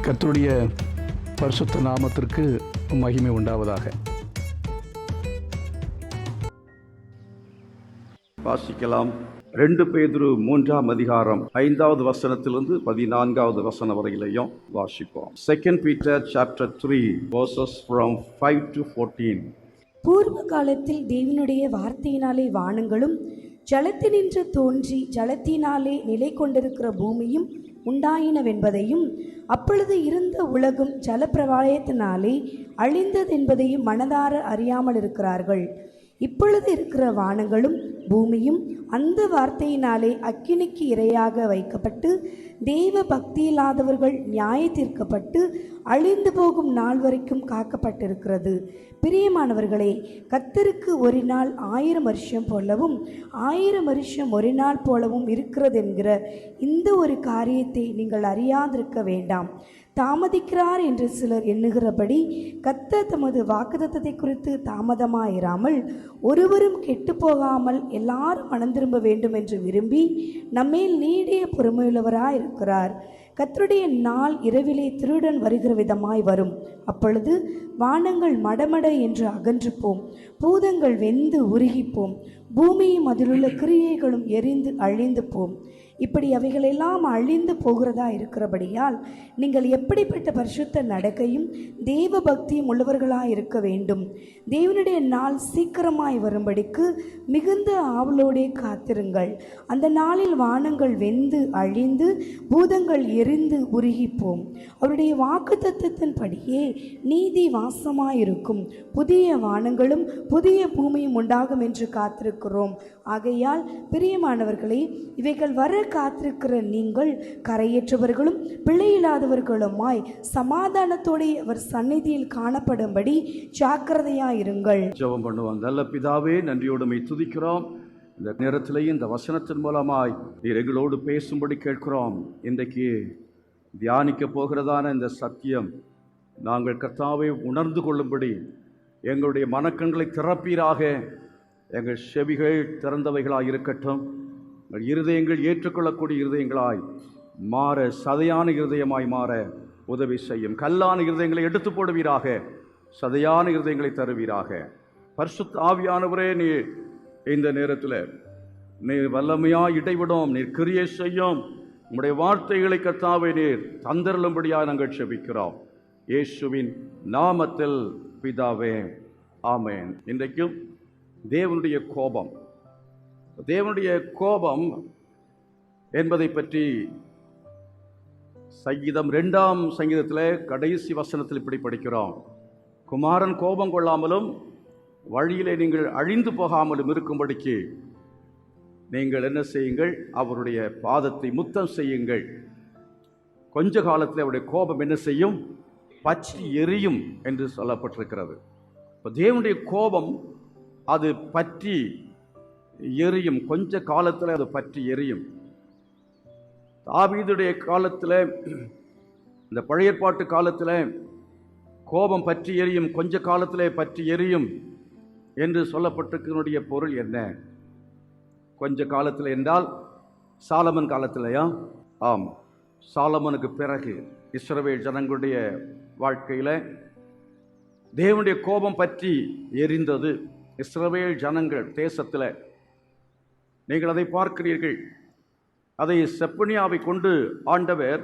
கர்த்தருடைய பரிசுத்த நாமத்திற்கு மகிமை உண்டாவதாக. வாசிக்கலாம். 2 பேதுரு 3ஆம் அதிகாரம் 5வது வசனத்திலிருந்து 14வது வசனம் வரையிலையும் வாசிப்போம். 2 Peter chapter 3 verses from 5 to 14. பூர்வ காலத்தில் தேவனுடைய வார்த்தையினாலே வானங்களும் ஜலத்தினின்று தோன்றி ஜலத்தினாலே நிலை கொண்டிருக்கிற பூமியும் உண்டாயினவென்பதையும், அப்பொழுது இருந்த உலகம் ஜலப்பிரவாயத்தினாலே அழிந்ததென்பதையும் மனதார அறியாமல் இருக்கிறார்கள். இப்பொழுது இருக்கிற வானங்களும் பூமியும் அந்த வார்த்தையினாலே அக்கினிக்கு இரையாக வைக்கப்பட்டு தெய்வ பக்தியில்லாதவர்கள் நியாய தீர்க்கப்பட்டு அழிந்து போகும் நாள் வரைக்கும் காக்கப்பட்டிருக்கிறது. பிரியமானவர்களே, கர்த்தருக்கு ஒரு நாள் 1000 வருஷம் போலவும் 1000 வருஷம் ஒரு நாள் போலவும் இருக்கிறது என்கிற இந்த ஒரு காரியத்தை நீங்கள் அறியாதிருக்க வேண்டாம். தாமதிக்கிறார் என்று சிலர் எண்ணுகிறபடி கர்த்தர் தமது வாக்குத்தத்தத்தை குறித்து தாமதமாயிராமல் ஒருவரும் கெட்டு போகாமல் எல்லாரும் மனம் திரும்ப வேண்டும் என்று விரும்பி நம்மேல் நீடிய பொறுமையுள்ளவராய் இருக்கிறார். கர்த்தருடைய நாள் இரவிலே திருடன் வருகிற விதமாய் வரும். அப்பொழுது வானங்கள் மடமட என்று அகன்று போம், பூதங்கள் வெந்து உருகிப்போம், பூமியும் அதிலுள்ள கிரியைகளும் எரிந்து அழிந்து போம். இப்படி அவைகளெல்லாம் அழிந்து போகிறதா இருக்கிறபடியால் நீங்கள் எப்படிப்பட்ட பரிசுத்த நடக்கையும் தேவ பக்தியும் உள்ளவர்களாக இருக்க வேண்டும். தேவனுடைய நாள் சீக்கிரமாய் வரும்படிக்கு மிகுந்த ஆவலோடே காத்திருங்கள். அந்த நாளில் வானங்கள் வெந்து அழிந்து பூதங்கள் எரிந்து உருகிப்போம். அவருடைய வாக்குத்தத்தத்தின்படியே நீதி வாசமாயிருக்கும். புதிய வானங்களும் புதிய பூமியும் உண்டாகும் என்று காத்திருக்கிறோம். ஆகையால் பிரியமானவர்களே, இவைகள் வர காத்திருக்கிற நீங்கள் கரையேற்றவர்களும் பிள்ளையில்லாதவர்களுமாய் சமாதானத்தோடு அவர் சந்நிதியில் காணப்படும்படி ஜாக்கிரதையாயிருங்கள். ஜெபம் பண்ணுவோம். நல்ல பிதாவே, நன்றியோடுமை துதிக்கிறோம். இந்த நேரத்திலேயும் இந்த வசனத்தின் மூலமாய் நீர் எங்களோடு பேசும்படி கேட்கிறோம். இன்றைக்கு தியானிக்க போகிறதான இந்த சத்தியம் நாங்கள் கர்த்தாவை உணர்ந்து கொள்ளும்படி எங்களுடைய மனக்கண்களை திறப்பீராக. எங்கள் செவிகள் திறந்தவைகளாய் இருக்கட்டும். எங்கள் இருதயங்கள் ஏற்றுக்கொள்ளக்கூடிய இருதயங்களாய் மாற, சதையான இருதயமாய் மாற உதவி செய்யும். கல்லான இருதயங்களை எடுத்து போடுவீராக, சதையான இருதயங்களை தருவீராக. பரிசுத்த ஆவியானவரே, நீர் இந்த நேரத்தில் நீர் வல்லமையாய் இடைவிடும், நீர் கிரியை செய்யும். உம்முடைய வார்த்தைகளை கர்த்தாவே நீர் தந்தருளும்படியாக நாங்கள் செபிக்கிறோம். இயேசுவின் நாமத்தில் பிதாவே, ஆமென். இன்றைக்கும் தேவனுடைய கோபம், தேவனுடைய கோபம் என்பதை பற்றி சங்கீதம் 2ஆம் சங்கீதத்தில் கடைசி வசனத்தில் இப்படி படிக்கிறோம். குமாரன் கோபம் கொள்ளாமலும் வழியிலே நீங்கள் அழிந்து போகாமலும் இருக்கும்படிக்கு நீங்கள் என்ன செய்யுங்கள்? அவருடைய பாதத்தை முத்தம் செய்யுங்கள். கொஞ்ச காலத்தில் அவருடைய கோபம் என்ன செய்யும்? பற்றி எரியும் என்று சொல்லப்பட்டிருக்கிறது. இப்போ தேவனுடைய கோபம் அது பற்றி எரியும். கொஞ்ச காலத்தில் அது பற்றி எரியும். தாவீதுடைய காலத்தில், இந்த பழைய ஏற்பாட்டு காலத்தில் கோபம் பற்றி எரியும், கொஞ்ச காலத்தில் பற்றி எரியும் என்று சொல்லப்பட்டிருக்கிறனுடைய பொருள் என்ன? கொஞ்ச காலத்தில் என்றால் சாலமன் காலத்திலையா? ஆம், சாலமனுக்கு பிறகு இஸ்ரவேல் ஜனங்களுடைய வாழ்க்கையில் தேவனுடைய கோபம் பற்றி எரிந்தது. இஸ்ரவேல் ஜனங்கள் தேசத்தில் நீங்கள் அதை பார்க்கிறீர்கள். அதை செப்பனியாவை கொண்டு ஆண்டவர்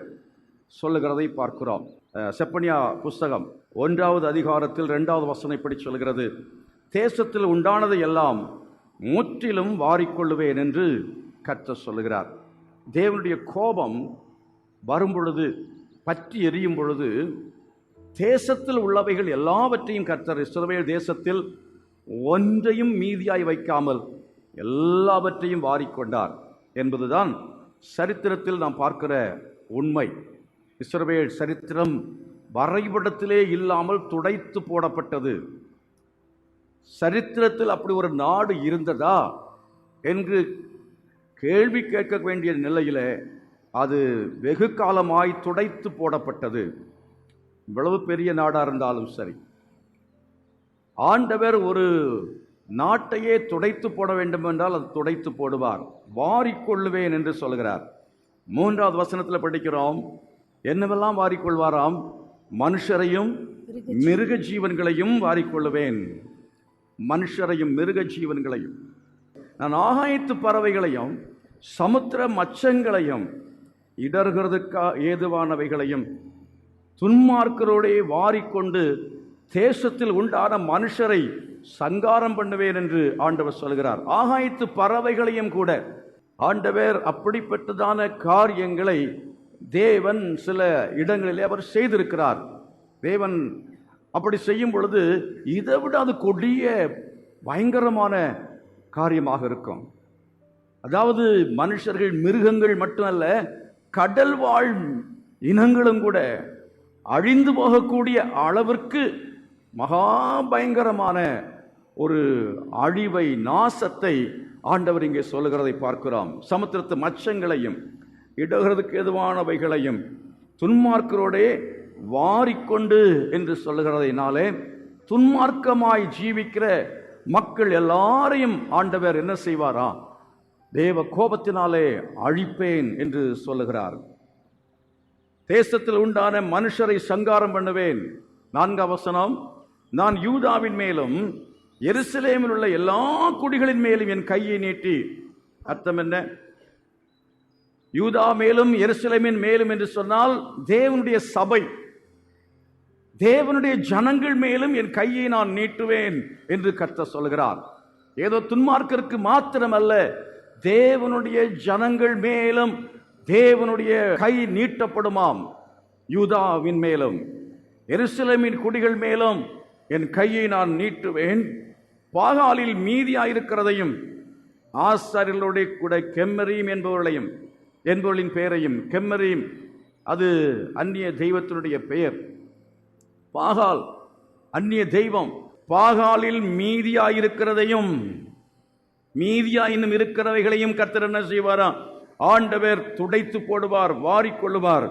சொல்லுகிறதை பார்க்கிறோம். செப்பனியா புஸ்தகம் 1வது அதிகாரத்தில் 2வது வசனம் இப்படி சொல்கிறது: தேசத்தில் உண்டானதை எல்லாம் முற்றிலும் வாரிக்கொள்ளுவேன் என்று கர்த்தர் சொல்லுகிறார். தேவனுடைய கோபம் வரும்பொழுது, பற்றி எரியும் பொழுது, தேசத்தில் உள்ளவைகள் எல்லாவற்றையும் கர்த்தர் இஸ்ரவேல் தேசத்தில் ஒன்றையும் மீதியாய் வைக்காமல் எல்லாவற்றையும் வாரிக்கொண்டார் என்பதுதான் சரித்திரத்தில் நாம் பார்க்கிற உண்மை. இஸ்ரவேல் சரித்திரம் வரைபடத்திலே இல்லாமல் துடைத்து போடப்பட்டது. சரித்திரத்தில் அப்படி ஒரு நாடு இருந்ததா என்று கேள்வி கேட்க வேண்டிய நிலையில் அது வெகு காலமாய் துடைத்து போடப்பட்டது. இவ்வளவு பெரிய நாடாக இருந்தாலும் சரி, ஆண்டவர் ஒரு நாட்டையே துடைத்து போட வேண்டும் என்றால் அது துடைத்து போடுவார். வாரிக்கொள்ளுவேன் என்று சொல்கிறார். 3வது வசனத்தில் படிக்கிறோம், என்னவெல்லாம் வாரிக்கொள்வாராம்? மனுஷரையும் மிருக ஜீவன்களையும் வாரிக்கொள்ளுவேன். மனுஷரையும் மிருக ஜீவன்களையும். நான் ஆகாயத்து பறவைகளையும் சமுத்திர மச்சங்களையும் இடர்கிறதுக்கா ஏதுவானவைகளையும் துன்மார்க்கரோடே வாரிக்கொண்டு தேசத்தில் உண்டான மனுஷரை சங்காரம் பண்ணுவேன் என்று ஆண்டவர் சொல்கிறார். ஆகாயத்து பறவைகளையும் கூட ஆண்டவர் அப்படிப்பட்டதான காரியங்களை தேவன் சில இடங்களிலே அவர் செய்திருக்கிறார். தேவன் அப்படி செய்யும் பொழுது இதை விட அது கொடிய பயங்கரமான காரியமாக இருக்கும். அதாவது மனுஷர்கள் மிருகங்கள் மட்டுமல்ல, கடல் வாழ் இனங்களும் கூட அழிந்து போகக்கூடிய அளவிற்கு மகா பயங்கரமான ஒரு அழிவை, நாசத்தை ஆண்டவர் இங்கே சொல்லுகிறதை பார்க்கிறோம். சமுத்திரத்து மச்சங்களையும் இடகிறதுக்கு எதுவானவைகளையும் துன்மார்க்கரோடே வாரிக்கொண்டு என்று சொல்லுகிறதைனாலே துன்மார்க்கமாய் ஜீவிக்கிற மக்கள் எல்லாரையும் ஆண்டவர் என்ன செய்வாரா? தேவ கோபத்தினாலே அழிப்பேன் என்று சொல்லுகிறார். தேசத்தில் உண்டான மனுஷரை சங்காரம் பண்ணுவேன். 4ஆம் வசனம், நான் யூதாவின் மேலும் எருசலேமில் உள்ள எல்லா குடிகளின் மேலும் என் கையை நீட்டி. அர்த்தம் என்ன? யூதா மேலும் எருசலேமின் மேலும் என்று சொன்னால் தேவனுடைய சபை, தேவனுடைய ஜனங்கள் மேலும் என் கையை நான் நீட்டுவேன் என்று கர்த்தர் சொல்கிறார். ஏதோ துன்மார்க்கருக்கு மாத்திரமல்ல, தேவனுடைய ஜனங்கள் மேலும் தேவனுடைய கை நீட்டப்படுமாம். யூதாவின் மேலும் எருசலேமின் குடிகள் மேலும் என் கையை நான் நீட்டுவேன். பாகாலில் மீதியாயிருக்கிறதையும் ஆசாரியர்களுடைய கூட கெம்மரீம் என்பவர்களின் பெயரையும், கெம்மரீம் அது அந்நிய தெய்வத்தினுடைய பெயர், பாகால் அந்நிய தெய்வம். பாகாலில் மீதியாயிருக்கிறதையும் மீதியாயினும் இருக்கிறவைகளையும் கர்த்தர் என்ன செய்வாராம்? ஆண்டவர் துடைத்து போடுவார், வாரிக்கொள்ளுவார்.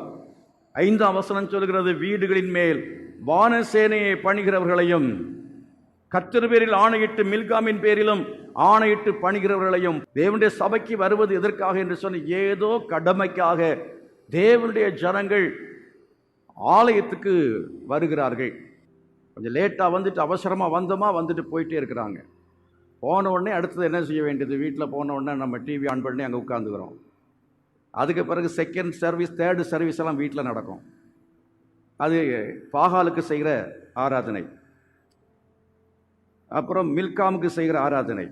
5ஆம் வசனம் சொல்கிறது, வீடுகளின் மேல் வானசேனையை பணிகிறவர்களையும் கர்த்தர் பேரில் ஆணையிட்டு மில்காமின் பேரிலும் ஆணையிட்டு பணிகிறவர்களையும். தேவனுடைய சபைக்கு வருவது எதற்காக என்று சொன்ன, ஏதோ கடமைக்காக தேவனுடைய ஜனங்கள் ஆலயத்துக்கு வருகிறார்கள். கொஞ்சம் லேட்டாக வந்துட்டு அவசரமாக வந்தோமா வந்துட்டு போயிட்டே இருக்கிறாங்க. போன உடனே அடுத்தது என்ன செய்ய வேண்டியது? வீட்டில் போன உடனே நம்ம டிவி ஆன் பண்ணி அங்கே உட்காந்துக்கிறோம். அதுக்கு பிறகு செகண்ட் சர்வீஸ், தேர்டு சர்வீஸ் எல்லாம் வீட்டில் நடக்கும். அது பாகாலுக்கு செய்கிற ஆராதனை, அப்புறம் மில்காமுக்கு செய்கிற ஆராதனை,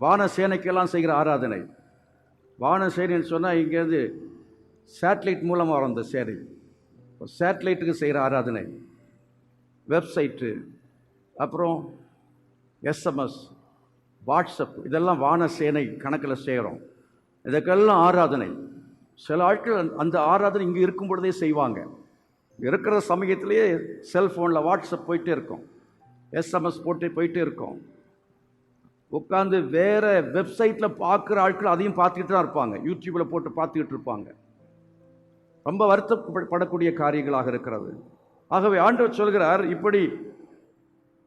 வானசேனைக்கெல்லாம் செய்கிற ஆராதனை. வானசேனைன்னு சொன்னால் இங்கேருந்து சேட்டலைட் மூலமாக வரும். அந்த சேனை சேட்டலைட்டுக்கு செய்கிற ஆராதனை, வெப்சைட்டு, அப்புறம் எஸ்எம்எஸ், வாட்ஸ்அப், இதெல்லாம் வானசேனை கணக்கில் செய்கிறோம். இதுக்கெல்லாம் ஆராதனை. சில ஆட்கள் அந்த ஆராதனை இங்கே இருக்கும் பொழுதே செய்வாங்க. இருக்கிற சமயத்திலேயே செல்ஃபோனில் வாட்ஸ்அப் போயிட்டே இருக்கும், எஸ்எம்எஸ் போட்டு போயிட்டே இருக்கும். உட்காந்து வேறு வெப்சைட்டில் பார்க்குற ஆட்கள் அதையும் பார்த்துக்கிட்டு தான் இருப்பாங்க, யூடியூப்பில் போட்டு பார்த்துக்கிட்டு இருப்பாங்க. ரொம்ப வருத்தப்படக்கூடிய காரியங்களாக இருக்கிறது. ஆகவே ஆண்டவர் சொல்கிறார், இப்படி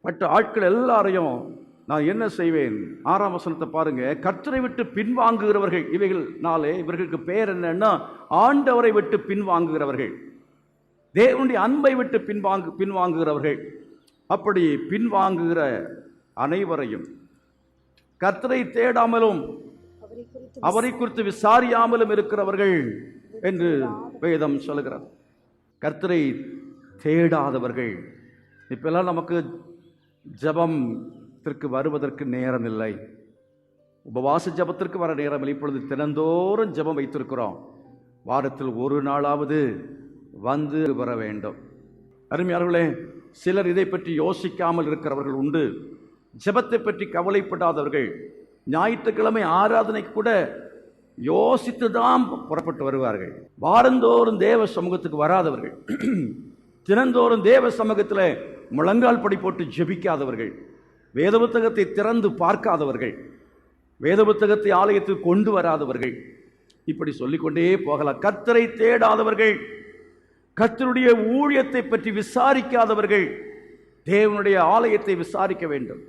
பட்ட ஆட்கள் எல்லாரையும் நான் என்ன செய்வேன்? 6ஆம் வசனத்தை பாருங்க. கர்த்தரை விட்டு பின்வாங்குகிறவர்கள், இவர்களுக்கு பெயர் என்னன்னா ஆண்டவரை விட்டு பின்வாங்குகிறவர்கள், தேவனுடைய அன்பை விட்டு பின்வாங்குகிறவர்கள். அப்படி பின்வாங்குகிற அனைவரையும், கர்த்தரை தேடாமலும் அவரை குறித்து விசாரியாமலும் இருக்கிறவர்கள் என்று வேதம் சொல்கிறது. கர்த்தரை தேடாதவர்கள். இப்பெல்லாம் நமக்கு ஜபத்திற்கு வருவதற்கு நேரம் இல்லை, உபவாச ஜபத்திற்கு வர நேரம் இல்லை. இப்பொழுது தினந்தோறும் ஜபம் வைத்திருக்கிறோம். வாரத்தில் ஒரு நாளாவது வந்து வர வேண்டும். அருமையானவர்களே, சிலர் இதை பற்றி யோசிக்காமல் இருக்கிறவர்கள் உண்டு. ஜபத்தை பற்றி கவலைப்படாதவர்கள் ஞாயிற்றுக்கிழமை ஆராதனைக்கு கூட யோசித்து தான் புறப்பட்டு வருவார்கள். வாரந்தோறும் தேவ சமூகத்துக்கு வராதவர்கள், தினந்தோறும் தேவ சமூகத்தில் முழங்கால் படி போட்டு ஜெபிக்காதவர்கள், வேத புத்தகத்தை திறந்து பார்க்காதவர்கள், வேத புத்தகத்தை ஆலயத்துக்கு கொண்டு வராதவர்கள், இப்படி சொல்லிக்கொண்டே போகலாம். கர்த்தரை தேடாதவர்கள், கர்த்தருடைய ஊழியத்தை பற்றி விசாரிக்காதவர்கள். தேவனுடைய ஆலயத்தை விசாரிக்க வேண்டும்,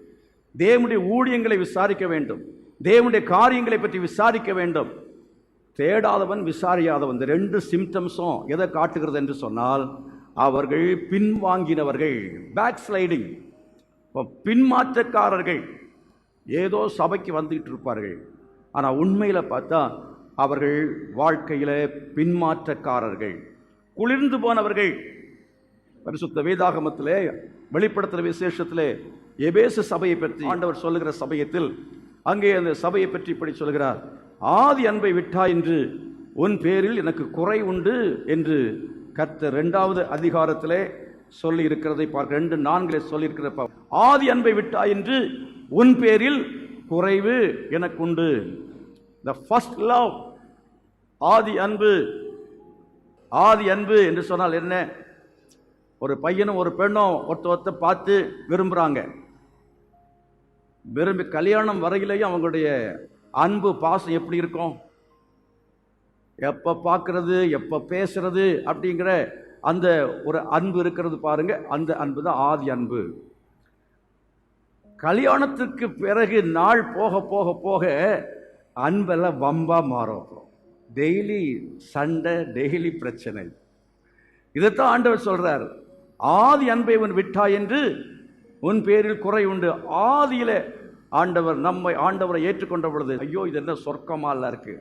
தேவனுடைய ஊழியங்களை விசாரிக்க வேண்டும், தேவனுடைய காரியங்களை பற்றி விசாரிக்க வேண்டும். தேடாதவன் விசாரியாதவன், இந்த ரெண்டு சிம்டம்ஸும் எதை காட்டுகிறது என்று சொன்னால், அவர்கள் பின்வாங்கினவர்கள், பேக் ஸ்லைடிங், பின்மாற்றக்காரர்கள். ஏதோ சபைக்கு வந்துகிட்டு இருப்பார்கள், ஆனால் உண்மையில் பார்த்தா அவர்கள் வாழ்க்கையில் பின்மாற்றக்காரர்கள், குளிர்ந்து போனவர்கள். பரிசுத்த வேதாகமத்திலே வெளிப்படுத்துகிற விசேஷத்திலே எபேசு சபையை பற்றி ஆண்டவர் சொல்லுகிற சமயத்தில் அங்கே அந்த சபையை பற்றி இப்படி சொல்கிறார், ஆதி அன்பை விட்டாய் என்று உன் பேரில் எனக்கு குறை உண்டு என்று கர்த்தர் 2வது அதிகாரத்திலே சொல்லி இருக்கிறதை பார்க்க, 2:4 சொல்லியிருக்கிற, ஆதி அன்பை விட்டாய் என்று உன் பேரில் குறைவு எனக்கு உண்டு. The first love, ஆதி அன்பு. ஆதி அன்பு என்று சொன்னால் என்ன? ஒரு பையனும் ஒரு பெண்ணும் ஒருத்தர் பார்த்து விரும்புகிறாங்க. விரும்பி கல்யாணம் வரையிலேயும் அவங்களுடைய அன்பு பாசம் எப்படி இருக்கும்? எப்போ பார்க்கறது, எப்போ பேசுறது அப்படிங்கிற அந்த ஒரு அன்பு இருக்கிறது பாருங்க. அந்த அன்பு தான் ஆதி அன்பு. கல்யாணத்துக்கு பிறகு நாள் போக போக போக அன்பெல்லாம் வம்பா மாறும். டெய்லி சண்டை, டெய்லி பிரச்சனை. இதைத்தான் ஆண்டவர் சொல்றார், ஆதி அன்பை உன் விட்டாய் என்று உன் பேரில் குறை உண்டு. ஆதியில ஆண்டவரை ஏற்றுக்கொண்ட பொழுது, ஐயோ இது என்ன சொர்க்கமா இருக்கு,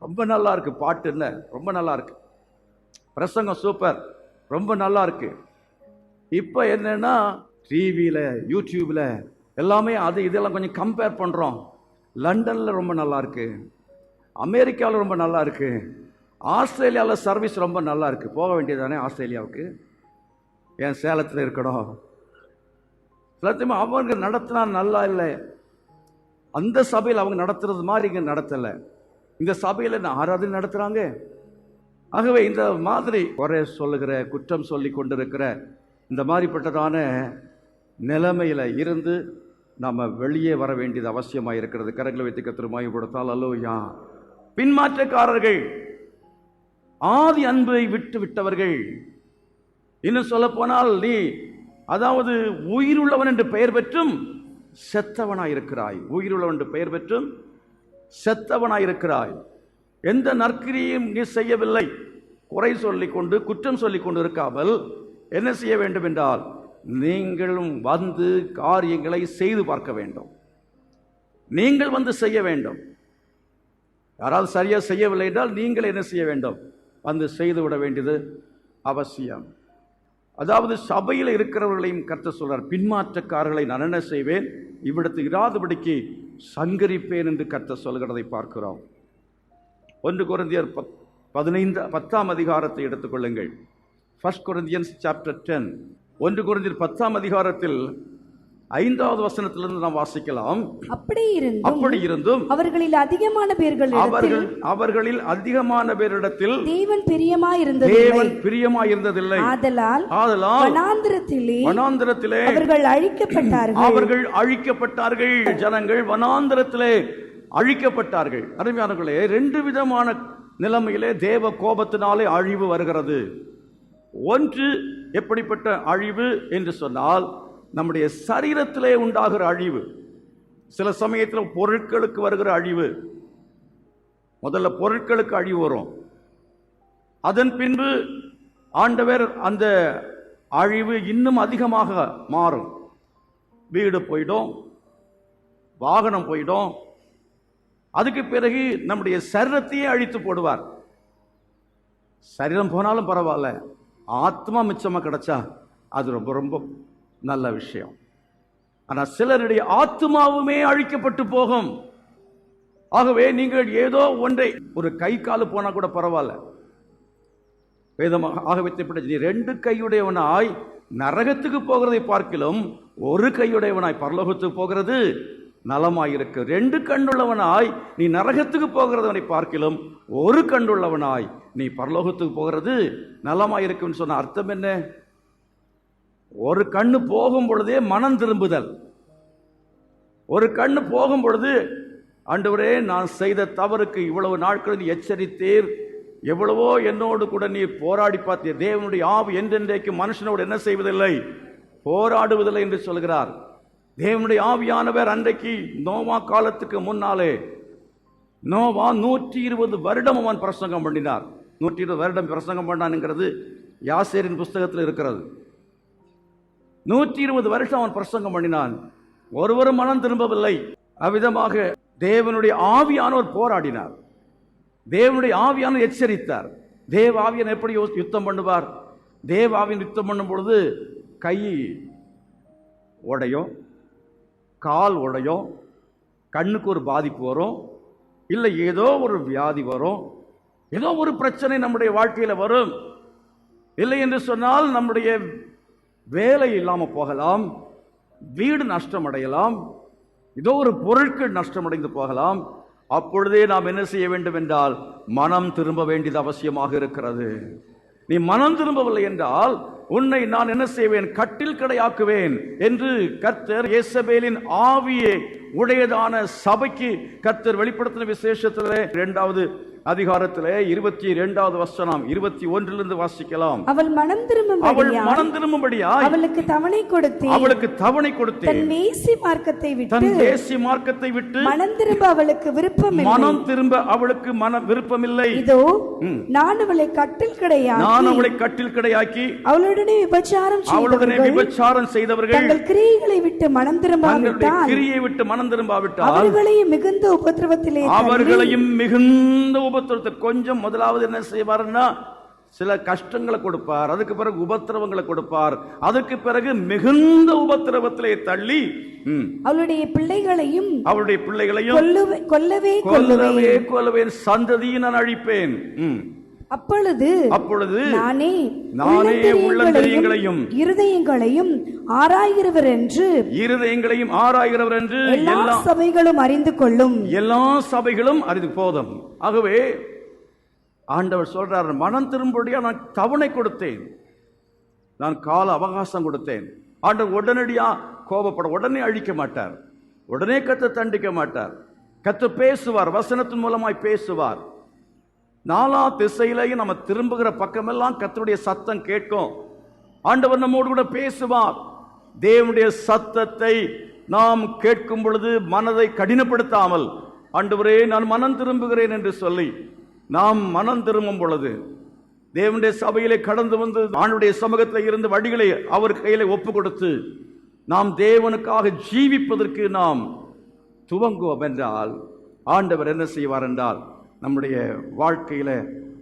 ரொம்ப நல்லா இருக்கு, பாட்டு என்ன ரொம்ப நல்லா இருக்கு, பிரசங்கம் சூப்பர், ரொம்ப நல்லா இருக்கு. இப்போ என்னன்னா டிவியில, யூடியூப்ல எல்லாமே அது இதெல்லாம் கொஞ்சம் கம்பேர் பண்றோம். லண்டன்ல ரொம்ப நல்லா இருக்கு, அமெரிக்காவில் ரொம்ப நல்லா இருக்கு, ஆஸ்திரேலியாவில் சர்வீஸ் ரொம்ப நல்லா இருக்கு. போக வேண்டியதானே ஆஸ்திரேலியாவுக்கு, ஏன் சேலத்தில் இருக்கணும்? எல்லாத்தையுமே அவங்க நடத்தினா நல்லா இல்லை. அந்த சபையில் அவங்க நடத்துறது மாதிரி இங்கே நடத்தலை. இந்த சபையில் ஆராதனை நடத்துகிறாங்க. ஆகவே இந்த மாதிரி குறை சொல்லுகிற, குற்றம் சொல்லி கொண்டிருக்கிற இந்த மாதிரிப்பட்டதான நிலைமையில் இருந்து நம்ம வெளியே வர வேண்டியது அவசியமாக இருக்கிறது. கரங்களை வைத்து கர்த்தரை மகிமைப்படுத்தால் அல்லேலூயா. பின்மாற்றக்காரர்கள், ஆதி அன்பை விட்டு விட்டவர்கள். இன்னும் சொல்ல போனால், நீ அதாவது உயிருள்ளவன் என்று பெயர் பெற்றும் செத்தவனாயிருக்கிறாய். உயிருள்ளவன் என்று பெயர் பெற்றும் செத்தவனாயிருக்கிறாய். எந்த நற்கிரியும் நீ செய்யவில்லை. குறை சொல்லிக் கொண்டு, குற்றம் சொல்லிக் கொண்டு இருக்காமல் என்ன செய்ய வேண்டும் என்றால், நீங்களும் வந்து காரியங்களை செய்து பார்க்க வேண்டும். நீங்கள் வந்து செய்ய வேண்டும். யாராவது சரியா செய்யவில்லை என்றால் நீங்கள் என்ன செய்ய வேண்டும்? வந்து செய்து விட வேண்டியது அவசியம். அதாவது சபையில் இருக்கிறவர்களையும் கர்த்தர் சொல்றார், பின்மாற்றக்காரர்களை நான் என்ன செய்வேன்? இவ்விடத்து இராதபடிக்கு சங்கரிப்பேன் என்று கர்த்தர் சொல்கிறதை பார்க்கிறோம். 1 கொரிந்தியர் 10ஆம் அதிகாரத்தை எடுத்துக்கொள்ளுங்கள். 1 Corinthians chapter 10. 1 கொரிந்தியர் 10ஆம் அதிகாரத்தில் 5வது வசனத்திலிருந்து நாம் வாசிக்கலாம். அப்படி இருந்தும் அவர்களில் அதிகமான பேரிடத்தில் தேவன் பிரியமாயிருந்ததில்லை. ஆதலால் வனாந்திரத்திலே அவர்கள் அழிக்கப்பட்டார்கள். ஜனங்கள் வனாந்திரத்திலே அழிக்கப்பட்டார்கள். அருமையானவர்களே, 2 விதமான நிலைமையிலே தேவ கோபத்தினாலே அழிவு வருகிறது. ஒன்று எப்படிப்பட்ட அழிவு என்று சொன்னால், நம்முடைய சரீரத்திலே உண்டாகிற அழிவு. சில சமயத்தில் பொருட்களுக்கு வருகிற அழிவு. முதல்ல பொருட்களுக்கு அழிவு வரும். அதன் பின்பு ஆண்டவர் அந்த அழிவு இன்னும் அதிகமாக மாறும். வீடு போயிடும், வாகனம் போயிடும். அதுக்கு பிறகு நம்முடைய சரீரத்தையே அழித்து போடுவார். சரீரம் போனாலும் பரவாயில்ல, ஆத்மா மிச்சமா கிடைச்சா அது ரொம்ப ரொம்ப நல்ல விஷயம். ஆனால் சிலருடைய ஆத்மாவுமே அழிக்கப்பட்டு போகும். ஆகவே நீங்கள் ஏதோ ஒன்றை, ஒரு கை காலு போனா கூட பரவாயில்ல, வேதமாக ஆகவே 2 கையுடையவனாய் நரகத்துக்கு போகிறதை பார்க்கிலும் 1 கையுடையவனாய் பரலோகத்துக்கு போகிறது நலமாயிருக்கு. 2 கண்ணுள்ளவனாய் நீ நரகத்துக்கு போகிறவனை பார்க்கிலும் 1 கண்ணுள்ளவனாய் நீ பரலோகத்துக்கு போகிறது நலமாயிருக்குன்னு சொன்ன அர்த்தம் என்ன? 1 கண்ணு போகும் பொழுதே மனம் திரும்புதல். 1 கண்ணு போகும் பொழுது, ஆண்டவரே நான் செய்த தவறுக்கு இவ்வளவு நாட்கள் நீ எச்சரித்தீர், எவ்வளவோ என்னோடு கூட நீ போராடி பார்த்தீர். தேவனுடைய ஆவி என்றென்றைக்கு மனுஷனோடு என்ன செய்வதில்லை? போராடுவதில்லை என்று சொல்கிறார். தேவனுடைய ஆவியானவர் அன்றைக்கு நோவா காலத்துக்கு முன்னாலே நோவா 120 வருடம் அவன் பிரசங்கம் பண்ணினார். 120 வருடம் பிரசங்கம் பண்ணான்ங்கிறது யாசேரின் புஸ்தகத்தில் இருக்கிறது. 120 வருஷம் அவன் பிரசங்கம் பண்ணினான். ஒருவரும் மனம் திரும்பவில்லை. அவ்விதமாக தேவனுடைய ஆவியானவர் போராடினார். தேவனுடைய ஆவியானவர் எச்சரித்தார். தேவ ஆவியானவர் எப்படி யுத்தம் பண்ணுவார்? தேவ ஆவியானவர் யுத்தம் பண்ணும் பொழுது கை உடையும், கால் உடையும், கண்ணுக்கு ஒரு பாதிப்பு வரும், இல்லை ஏதோ ஒரு வியாதி வரும், ஏதோ ஒரு பிரச்சனை நம்முடைய வாழ்க்கையில் வரும். இல்லை என்று சொன்னால் நம்முடைய வேலை இல்லாமல் போகலாம், வீடு நஷ்டமடையலாம், ஏதோ ஒரு பொருட்கள் நஷ்டமடைந்து போகலாம். அப்பொழுதே நாம் என்ன செய்ய வேண்டும் என்றால் மனம் திரும்ப வேண்டியது அவசியமாக இருக்கிறது. நீ மனம் திரும்பவில்லை என்றால் உன்னை நான் என்ன செய்வேன்? கட்டில் கடையாக்குவேன் என்று கர்த்தர் யேசபேலின் ஆவியை உடையதான சபைக்கு கர்த்தர் வெளிப்படுத்தின விசேஷத்திலே 2வது அதிகாரத்திலே 22வது வசனம் 21 வாசிக்கலாம். அவள் மனம் திரும்பும்படியாய் அவளுக்கு தவணை கொடுத்தேன். தன் வேசி மார்க்கத்தை விட்டு மனம் திரும்ப அவளுக்கு விருப்பமில்லை. இதோ நான் அவளை கட்டில் கடையாக்கி அவளுடனே விபச்சாரம் செய்தவர்கள் தங்கள் கிரியைகளை விட்டு மனம் திரும்பாவிட்டால் அவர்களையும் மிகுந்த உபத்திரவத்தை கொஞ்சம் முதலாவது என்ன செய்வார்னா சில கஷ்டங்களை கொடுப்பார், அதுக்கு பிறகு உபத்திரவங்களை கொடுப்பார், அதுக்கு பிறகு மிகுந்த உபத்திரவத்திலே தள்ளி அவளுடைய பிள்ளைகளையும் கொல்லவே சந்ததியை நான் அழிப்பேன். அப்பொழுது நானே உள்ளங்களையும் இருதயங்களையும் ஆராய்கிறவர் என்று எல்லா சபைகளும் அறிந்து கொள்ளும். போதும். ஆகவே ஆண்டவர் சொல்றார், மனம் திரும்பும்படியா நான் தவணை கொடுத்தேன், நான் கால அவகாசம் கொடுத்தேன். ஆண்டவர் உடனடியா கோபப்பட உடனே அழிக்க மாட்டார், உடனே கர்த்தர் தண்டிக்க மாட்டார். கர்த்தர் பேசுவார், வசனத்தின் மூலமாய் பேசுவார். 4 திசையிலையும் நம்ம திரும்புகிற பக்கமெல்லாம் கர்த்தருடைய சத்தம் கேட்கும். ஆண்டவர் நம்மோடு கூட பேசுவார். தேவனுடைய சத்தத்தை நாம் கேட்கும் பொழுது மனதை கடினப்படுத்தாமல், ஆண்டவரே நான் மனம் திரும்புகிறேன் என்று சொல்லி நாம் மனம் திரும்பும் பொழுது தேவனுடைய சபையிலே கடந்து வந்து ஆண்டுடைய சமூகத்தில் இருந்து வழிகளை அவர் கையில ஒப்பு கொடுத்து நாம் தேவனுக்காக ஜீவிப்பதற்கு நாம் துவங்குவோம் என்றால் ஆண்டவர் என்ன செய்வார் என்றால் நம்முடைய வாழ்க்கையில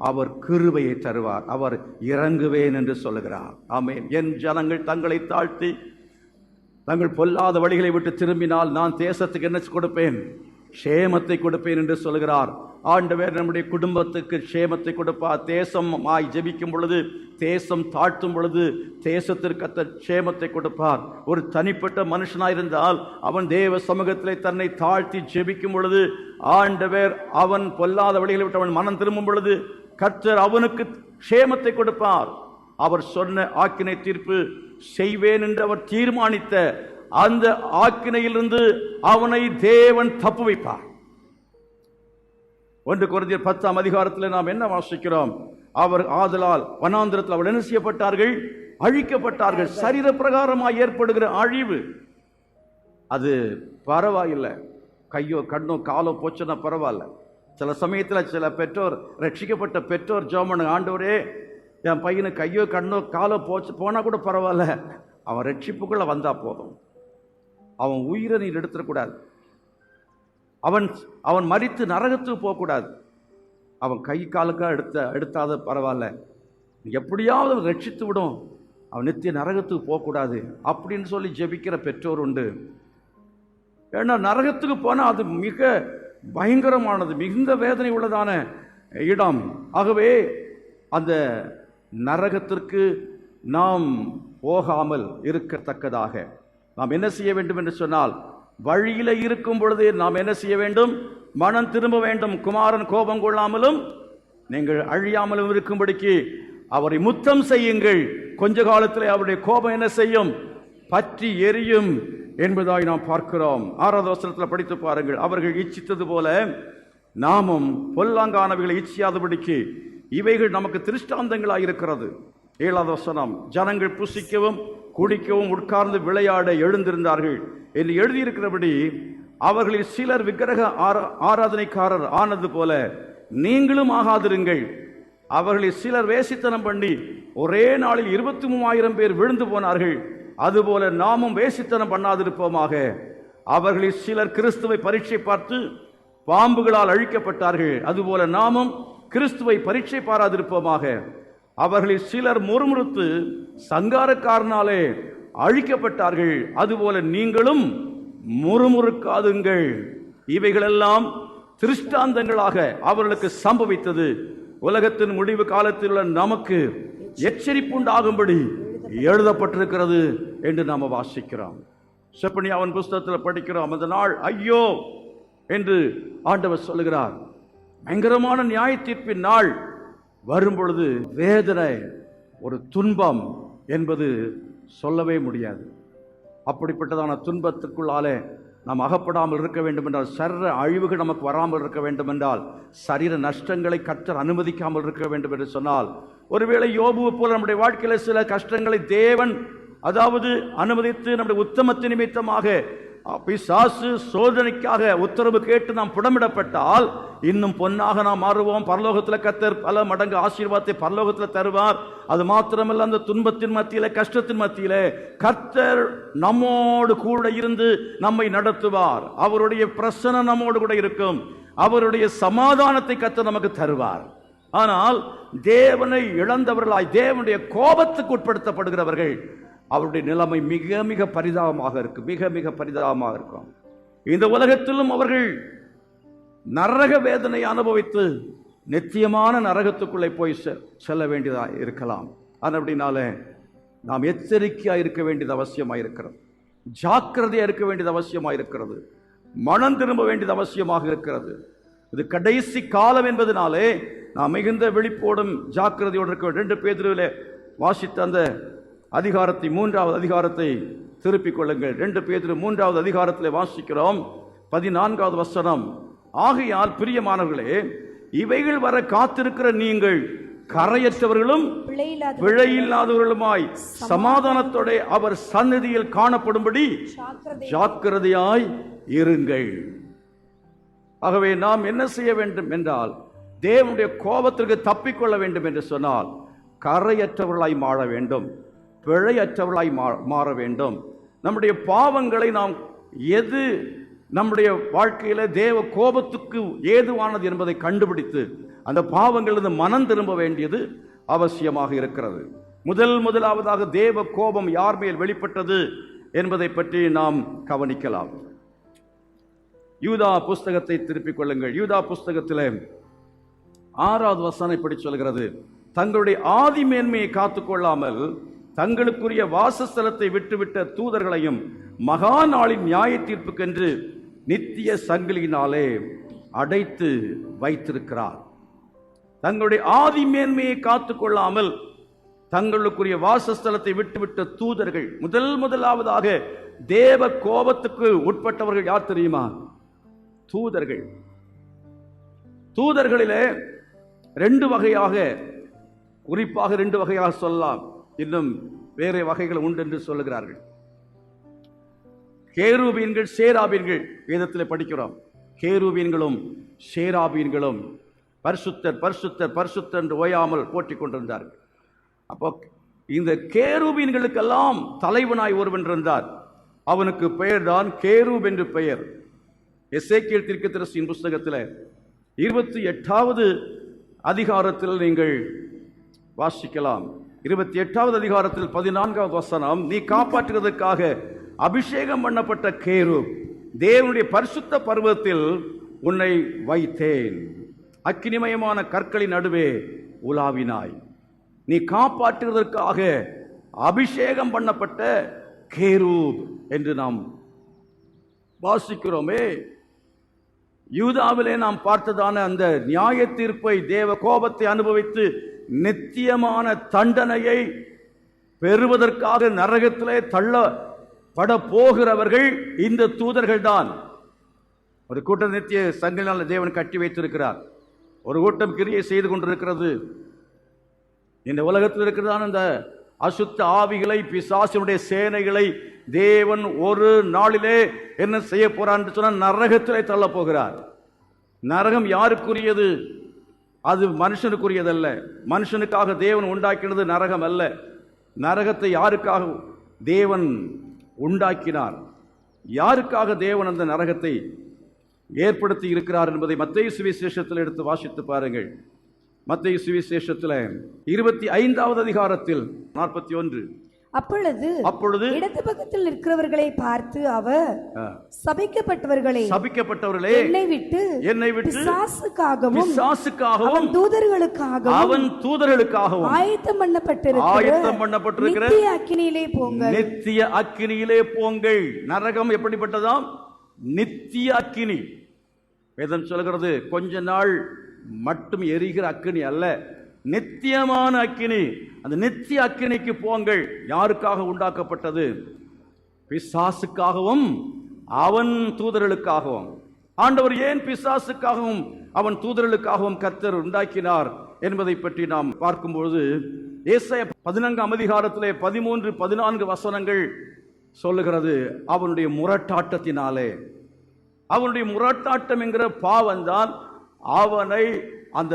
அவர் கிருபையை தருவார். அவர் இறங்குவேன் என்று சொல்லுகிறார். ஆமென். என் ஜனங்கள் தங்களை தாழ்த்தி தங்கள் பொல்லாத வழிகளை விட்டு திரும்பினால் நான் தேசத்துக்கு என்ன கொடுப்பேன்? க்ஷேமத்தை கொடுப்பேன் என்று சொல்கிறார். ஆண்டவர் நம்முடைய குடும்பத்துக்கு க்ஷேமத்தை கொடுப்பார். தேசமாய் ஜெபிக்கும் பொழுது, தேசம் தாழ்த்தும் பொழுது தேசத்திற்கு க்ஷேமத்தை கொடுப்பார். ஒரு தனிப்பட்ட மனுஷனாயிருந்தால் அவன் தேவ சமூகத்திலே தன்னை தாழ்த்தி ஜெபிக்கும் பொழுது ஆண்டவர் அவன் பொல்லாத வழிகளை விட்டு அவன் மனம் திரும்பும் பொழுது கர்த்தர் அவனுக்கு க்ஷேமத்தை கொடுப்பார். அவர் சொன்ன ஆக்கினை தீர்ப்பு செய்வேன் என்று அவர் தீர்மானித்த அந்த ஆக்கினையிலிருந்து அவனை தேவன் தப்பு வைப்பார். 1 கொரிந்தியர் 10ஆம் அதிகாரத்தில் நாம் என்ன வாசிக்கிறோம்? அவர் ஆதலால் வனாந்திரத்தில் அவர் என்ன செய்யப்பட்டார்கள்? அழிக்கப்பட்டார்கள். சரீர பிரகாரமாக ஏற்படுகிற அழிவு அது பரவாயில்லை. கையோ கண்ணோ காலோ போச்சுன்னா பரவாயில்ல. சில சமயத்தில் சில பெற்றோர், ரட்சிக்கப்பட்ட பெற்றோர் ஜெபம், ஆண்டவரே என் பையனுக்கு கையோ கண்ணோ காலோ போனா கூட பரவாயில்ல, அவன் ரட்சிப்புக்குள்ள வந்தா போதும், அவன் உயிரை நீர் எடுத்துடக்கூடாது, அவன் மரித்து நரகத்துக்கு போகக்கூடாது, அவன் கை காலுக்காக எடுத்தாத பரவாயில்ல, எப்படியாவது ரட்சித்து விடும், அவன் நித்திய நரகத்துக்கு போகக்கூடாது அப்படின்னு சொல்லி ஜெபிக்கிற பெற்றோர் உண்டு. ஏன்னா நரகத்துக்கு போனால் அது மிக பயங்கரமானது, மிகுந்த வேதனை உள்ளதான இடம். ஆகவே அந்த நரகத்திற்கு நாம் போகாமல் இருக்கத்தக்கதாக நாம் என்ன செய்ய வேண்டும் என்று சொன்னால், வழியில இருக்கும் பொழுதே நாம் என்ன செய்ய வேண்டும்? மனம் திரும்ப வேண்டும். குமாரன் கோபம் கொள்ளாமலும் நீங்கள் அழியாமலும் இருக்கும்படிக்கு அவரை முத்தம் செய்யுங்கள். கொஞ்ச காலத்தில் அவருடைய கோபம் என்ன செய்யும்? பற்றி எரியும் என்பதாய் நாம் பார்க்கிறோம். 6வது வசனத்தில் படித்து பாருங்கள். அவர்கள் இச்சித்தது போல நாமும் பொல்லாங்கானவைகளை இச்சியாதபடிக்கு இவைகள் நமக்கு திருஷ்டாந்தங்களாக இருக்கிறது. 7வது வசனம், ஜனங்கள் புசிக்கவும் குடிக்கவும் உட்கார்ந்து விளையாட எழுந்திருந்தார்கள் என்று எழுதியிருக்கிறபடி அவர்களில் சிலர் விக்கிரக ஆராதனைக்காரர் ஆனது போல நீங்களும் ஆகாதிருங்கள். அவர்களில் சிலர் வேசித்தனம் பண்ணி ஒரே நாளில் 23,000 பேர் விழுந்து போனார்கள். அதுபோல நாமும் வேசித்தனம் பண்ணாதிருப்போமாக. அவர்களில் சிலர் கிறிஸ்துவை பரீட்சை பார்த்து பாம்புகளால் அழிக்கப்பட்டார்கள். அதுபோல நாமும் கிறிஸ்துவை பரீட்சை பாராதிருப்போமாக. அவர்களில் சிலர் முறுமுறுத்து சங்காரக்காரனாலே அழிக்கப்பட்டார்கள். அதுபோல நீங்களும் முறுமுறுக்காதுங்கள். இவைகளெல்லாம் திருஷ்டாந்தங்களாக அவர்களுக்கு சம்பவித்தது. உலகத்தின் முடிவு காலத்தில் உள்ள நமக்கு எச்சரிப்பு உண்டாகும்படி எழுதப்பட்டிருக்கிறது என்று நாம் வாசிக்கிறோம். செப்பனியாவின் புஸ்தகத்தில் படிக்கிறோம். அந்த நாள் ஐயோ என்று ஆண்டவர் சொல்லுகிறார். பயங்கரமான நியாய தீர்ப்பின் நாள் வரும்பொழுது வேதனை, ஒரு துன்பம் என்பது சொல்லவே முடியாது. அப்படிப்பட்டதான துன்பத்திற்குள்ளாலே நாம் அகப்படாமல் இருக்க வேண்டும் என்றால், சர்ற அழிவுகள் நமக்கு வராமல் இருக்க வேண்டும் என்றால், சரீர நஷ்டங்களை கர்த்தர் அனுமதிக்காமல் இருக்க வேண்டும் என்று சொன்னால், ஒருவேளை யோபுவை போல நம்முடைய வாழ்க்கையில சில கஷ்டங்களை தேவன் அனுமதித்து நம்முடைய உத்தமத்தின் நிமித்தமாக பிசாசு சோதனைக்காக உத்தரவு கேட்டு நாம் புடமிடப்பட்டால் இன்னும் பொன்னாக நாம் மாறுவோம். பரலோகத்தில் கர்த்தர் பல மடங்கு ஆசீர்வாதத்தை பரலோகத்தில் தருவார். அது மாத்திரமல்ல, அந்த துன்பத்தின் மத்தியில, கஷ்டத்தின் மத்தியில கர்த்தர் நம்மோடு கூட இருந்து நம்மை நடத்துவார். அவருடைய பிரசன்னம் நம்மோடு கூட இருக்கும். அவருடைய சமாதானத்தை கர்த்தர் நமக்கு தருவார். ஆனால் தேவனை இழந்தவர்களாய், தேவனுடைய கோபத்துக்கு உட்படுத்தப்படுகிறவர்கள், அவருடைய நிலைமை மிக மிக பரிதாபமாக இருக்கும். மிக மிக பரிதாபமாக இருக்கும். இந்த உலகத்திலும் அவர்கள் நரக வேதனை அனுபவித்து நித்தியமான நரகத்துக்குள்ளே போய் செல்ல வேண்டியதாக இருக்கலாம். அப்படினால நாம் எச்சரிக்கையாக இருக்க வேண்டியது அவசியமாக இருக்கிறது. ஜாக்கிரதையாக இருக்க வேண்டியது அவசியமாக இருக்கிறது. மனம் திரும்ப வேண்டியது அவசியமாக இருக்கிறது. இது கடைசி காலம் என்பதனாலே நாம் மிகுந்த விழிப்போடும் ஜாக்கிரதையோடு இருக்க வேண்டும். 2 பேதுருவிலே வாசித்த அந்த அதிகாரத்தை, 3வது அதிகாரத்தை திருப்பிக் கொள்ளுங்கள். 2 பேதுரு 3வது அதிகாரத்தில் வாசிக்கிறோம். 14வது வசனம். ஆகையால் பிரியமானவர்களே, இவைகள் வர காத்திருக்கிற நீங்கள் கரையற்றவர்களும் பிழையில்லாதவர்களுமாய் சமாதானத்தோட அவர் சந்நிதியில் காணப்படும்படி ஜாக்கிரதையாய் இருங்கள். ஆகவே நாம் என்ன செய்ய வேண்டும் என்றால், தேவனுடைய கோபத்திற்கு தப்பிக்கொள்ள வேண்டும் என்று சொன்னால் கரையற்றவர்களாய் மாற வேண்டும், பிழையற்றவர்களாய் மாற வேண்டும். நம்முடைய பாவங்களை நாம் எது நம்முடைய வாழ்க்கையில தேவ கோபத்துக்கு ஏதுவானது என்பதை கண்டுபிடித்து அந்த பாவங்களிலிருந்து மனம் திரும்ப வேண்டியது அவசியமாக இருக்கிறது. முதலாவதாக தேவ கோபம் யார் மேல் வெளிப்பட்டது என்பதை பற்றி நாம் கவனிக்கலாம். யூதா புஸ்தகத்தை திருப்பிக் கொள்ளுங்கள். யூதா புஸ்தகத்தில் 6வது வசனம் இப்படி சொல்கிறது: தங்களுடைய ஆதி மேன்மையை காத்துக்கொள்ளாமல் தங்களுக்குரிய வாசஸ்தலத்தை விட்டுவிட்ட தூதர்களையும் மகா நாளின் நியாய தீர்ப்புக்கென்று நித்திய சங்கிலியினாலே அடைத்து வைத்திருக்கிறார். தங்களுடைய ஆதி மேன்மையை காத்துக்கொள்ளாமல் தங்களுக்குரிய வாசஸ்தலத்தை விட்டுவிட்ட தூதர்கள். முதலாவதாக தேவ கோபத்துக்கு உட்பட்டவர்கள் யார் தெரியுமா? தூதர்கள். தூதர்களிலே 2 வகையாக, குறிப்பாக 2 வகையாக சொல்லலாம். இன்னும் வேறு வகைகள் உண்டு என்று சொல்லுகிறார்கள். கேருபீன்கள், சேராபீன்கள். வேதத்தில் படிக்கிறோம். கேருபீன்களும் சேராபீன்களும் பரிசுத்தர் பரிசுத்தர் பரிசுத்தர் என்று ஓயாமல் போற்றிக் கொண்டிருந்தார்கள். அப்போ இந்த கேருபீன்களுக்கெல்லாம் தலைவனாய் ஒருவன் இருந்தார். அவனுக்கு பெயர் தான் கேரூப் என்று பெயர். எசேக்கியேல் தீர்க்கதரிசியின் புஸ்தகத்தில் 28வது அதிகாரத்தில் நீங்கள் வாசிக்கலாம். 28வது அதிகாரத்தில் 14வது வசனம்: நீ காப்பாற்றுவதற்காக அபிஷேகம் பண்ணப்பட்ட கேரூப், தேவனுடைய பரிசுத்த பர்வதத்தில் உன்னை வைத்தேன், அக்கினிமயமான கற்களின் நடுவே உலாவினாய். நீ காப்பாற்றுவதற்காக அபிஷேகம் பண்ணப்பட்ட கேரூப் என்று நாம் வாசிக்கிறோமே. யூதாவிலே நாம் பார்த்ததான அந்த நியாய தீர்ப்பை, தேவ கோபத்தை அனுபவித்து நித்தியமான தண்டனையை பெறுவதற்காக நரகத்திலே தள்ளப்பட போகிறவர்கள் இந்த தூதர்கள் தான். ஒரு கூட்டம் நித்திய சங்கிலினால் தேவன் கட்டி வைத்திருக்கிறார். ஒரு கூட்டம் கிரியை செய்து கொண்டிருக்கிறது. இந்த உலகத்தில் இருக்கிறதான இந்த அசுத்த ஆவிகளை, பிசாசினுடைய சேனைகளை தேவன் ஒரு நாளிலே என்ன செய்ய போறார் என்று சொன்னால் நரகத்திலே தள்ள போகிறார். நரகம் யாருக்குரியது? அது மனுஷனுக்குரியதல்ல. மனுஷனுக்காக தேவன் உண்டாக்கினது நரகம் அல்ல. நரகத்தை யாருக்காக தேவன் உண்டாக்கினார்? யாருக்காக தேவன் அந்த நரகத்தை ஏற்படுத்தி இருக்கிறார் என்பதை மத்தேயு சுவிசேஷத்தில் எடுத்து வாசித்து பாருங்கள். மத்தேயு சுவிசேஷத்தில் 25வது அதிகாரத்தில் 41. அப்பொழுது இடது பக்கத்தில் இருக்கிறவர்களை பார்த்து அவர், சபிக்கப்பட்டவர்களே என்னை விட்டு பிசாசுக்காகவும் அவன் தூதர்களுக்காகவும் ஆயத்தம் பண்ணப்பட்டிருக்கிற நித்திய அக்கினியிலே போங்கள். நரகம் எப்படிப்பட்டதாம்? நித்திய அக்கினி. வேதம் சொல்கிறது கொஞ்ச நாள் மட்டும் எரிகிற அக்கினி அல்ல, நித்தியமான அக்கினி. அந்த நித்திய அக்கினிக்கு போங்கள். யாருக்காக உண்டாக்கப்பட்டது? பிசாசுக்காகவும் அவன் தூதர்களுக்காகவும். ஆண்டவர் ஏன் பிசாசுக்காகவும் அவன் தூதர்களுக்காகவும் கர்த்தர் உண்டாக்கினார் என்பதை பற்றி நாம் பார்க்கும்போது ஏசாயா 14ஆம் அதிகாரத்திலே 13, 14 வசனங்கள் சொல்லுகிறது. அவனுடைய முரட்டாட்டத்தினாலே, அவனுடைய முரட்டாட்டம் என்கிற பாவம்தான் அவனை அந்த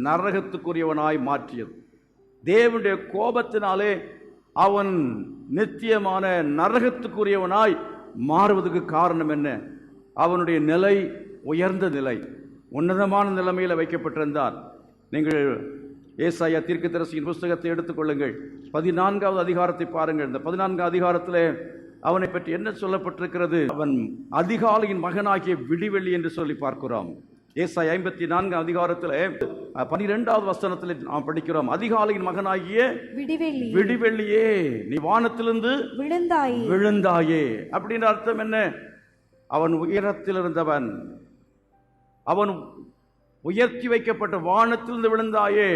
நரகத்துக்குரியவனாய் மாற்றியது. தேவனுடைய கோபத்தினாலே அவன் நித்தியமான நரகத்துக்குரியவனாய் மாறுவதற்கு காரணம் என்ன? அவனுடைய நிலை உயர்ந்த நிலை, உன்னதமான நிலைமையில் வைக்கப்பட்டிருந்தார். நீங்கள் ஏசாயா தீர்க்கதரிசியின் புஸ்தகத்தை எடுத்துக்கொள்ளுங்கள். 14வது அதிகாரத்தை பாருங்கள். இந்த 14ஆம் அதிகாரத்தில் அவனை பற்றி என்ன சொல்லப்பட்டிருக்கிறது? அவன் அதிகாலையின் மகனாகிய விடிவெள்ளி என்று சொல்லி பார்க்கிறோம். ஏசாயா 54ஆம் அதிகாரத்தில் 12வது வசனத்தில் நாம் படிக்கிறோம், அதிகாலையின் மகனாகிய விடிவெள்ளியே நீ வானத்திலிருந்து விழுந்தாயே. அப்படின்னு அர்த்தம் என்ன? அவன் உயரத்தில் இருந்தவன், அவன் உயர்த்தி வைக்கப்பட்ட வானத்திலிருந்து விழுந்தாயே.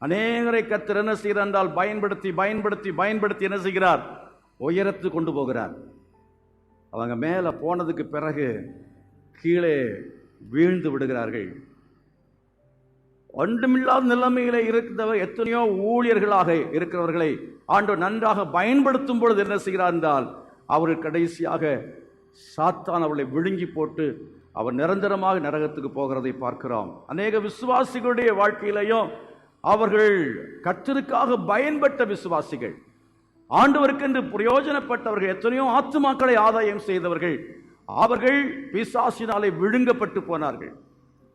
அநேகரை கர்த்தர் என்ன செய்கிறார் என்றால் பயன்படுத்தி என்ன செய்கிறார்? உயரத்து கொண்டு போகிறார். அவங்க மேலே போனதுக்கு பிறகு கீழே வீழ்ந்து விடுகிறார்கள். ஒன்றுமில்லாத நிலைமையிலே இருக்கிறவர் எத்தனையோ ஊழியர்களாக இருக்கிறவர்களை ஆண்டவர் நன்றாக பயன்படுத்தும் பொழுது என்ன செய்கிறார் என்றால் அவர்கள் கடைசியாக சாத்தான் அவளை விழுங்கி போட்டு அவர் நிரந்தரமாக நரகத்துக்கு போகிறதை பார்க்கிறோம். அநேக விசுவாசிகளுடைய வாழ்க்கையிலையும் அவர்கள் கர்த்தருக்காக பயன்பட்ட விசுவாசிகள், ஆண்டவருக்கு என்று பிரயோஜனப்பட்டவர்கள், எத்தனையோ ஆத்துமாக்களை ஆதாயம் செய்தவர்கள், அவர்கள் பிசாசினாலே விழுங்கப்பட்டு போனார்கள்.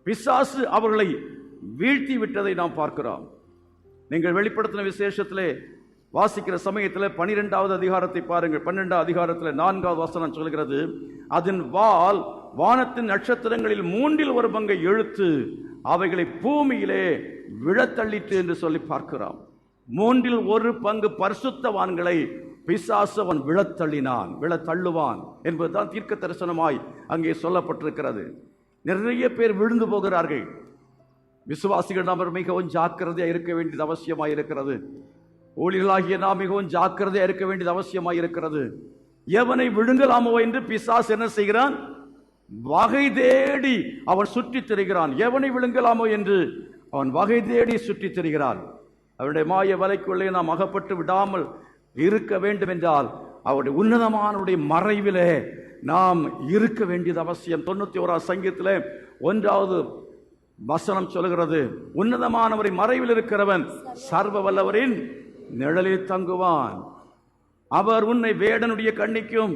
பிசாசு அவர்களை வீழ்த்தி விட்டதை நாம் பார்க்கிறோம். நீங்கள் வெளிப்படுத்தின விசேஷத்திலே வாசிக்கிற சமயத்தில் 12வது அதிகாரத்தை பாருங்கள். 12ஆம் அதிகாரத்தில் 4வது வசனம் சொல்கிறது, அதன் வால் வானத்தின் நட்சத்திரங்களில் 1/3 பங்கை இழுத்து அவைகளை பூமியிலே விழத்தள்ளிட்டு என்று சொல்லி பார்க்கிறோம். 1/3 பங்கு பரிசுத்தவான்களை பிசாசு அவன் விழத்தள்ளுவான் என்பதுதான் தீர்க்க தரிசனமாய் அங்கே சொல்லப்பட்டிருக்கிறது. நிறைய பேர் விழுந்து போகிறார்கள். விசுவாசிகள் நாம் மிகவும் ஜாக்கிரதையாக இருக்க வேண்டியது அவசியமாக இருக்கிறது. ஊழியர்களாகிய நாம் மிகவும் ஜாக்கிரதையாக இருக்க வேண்டியது அவசியமாக இருக்கிறது. எவனை விழுங்கலாமோ என்று பிசாசு என்ன செய்கிறான்? வகை தேடி அவன் சுற்றித் திரிகிறான். எவனை விழுங்கலாமோ என்று அவன் வகை தேடி சுற்றித் திரிகிறான். அவருடைய மாய வலைக்குள்ளே நாம் அகப்பட்டு விடாமல் இருக்க வேண்டும் என்றால் அவருடைய உன்னதமானுடைய மறைவிலே நாம் இருக்க வேண்டியது அவசியம். 91ஆம் சங்கீதத்தில் 1வது வசனம் சொல்கிறது, உன்னதமானவரை மறைவில் இருக்கிறவன் சர்வ வல்லவரின் நிழலில் தங்குவான். அவர் உன்னை வேடனுடைய கண்ணிக்கும்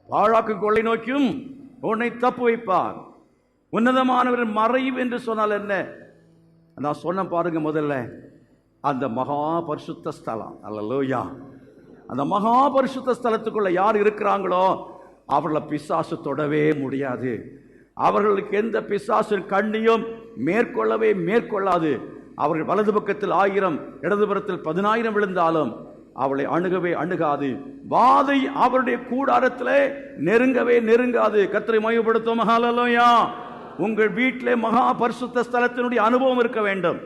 பாழாக்கு கொள்ளை நோக்கியும் உன்னை தப்பு வைப்பார். உன்னதமானவரின் மறைவு என்று சொன்னால் என்ன? நான் சொன்ன பாருங்க, முதல்ல அந்த மகா பரிசுத்த ஸ்தலம், அல்லேலூயா, அந்த மகா பரிசுத்த ஸ்தலத்துக்குள்ள யார் இருக்கிறாங்களோ அவர்களை பிசாசு தொடவே முடியாது. அவர்களுக்கு எந்த பிசாசு கண்ணியும் மேற்கொள்ளாது. அவர்கள் வலது பக்கத்தில் 1000 இடதுபுறத்தில் 10,000 விழுந்தாலும் அவளை அணுகாது. வாதை அவருடைய கூடாரத்திலே நெருங்காது. கர்த்தரை மகிமைப்படுத்தும். ஹல்லேலூயா. உங்கள் வீட்டிலே மகா பரிசுத்த ஸ்தலத்தினுடைய அனுபவம் இருக்க வேண்டும்.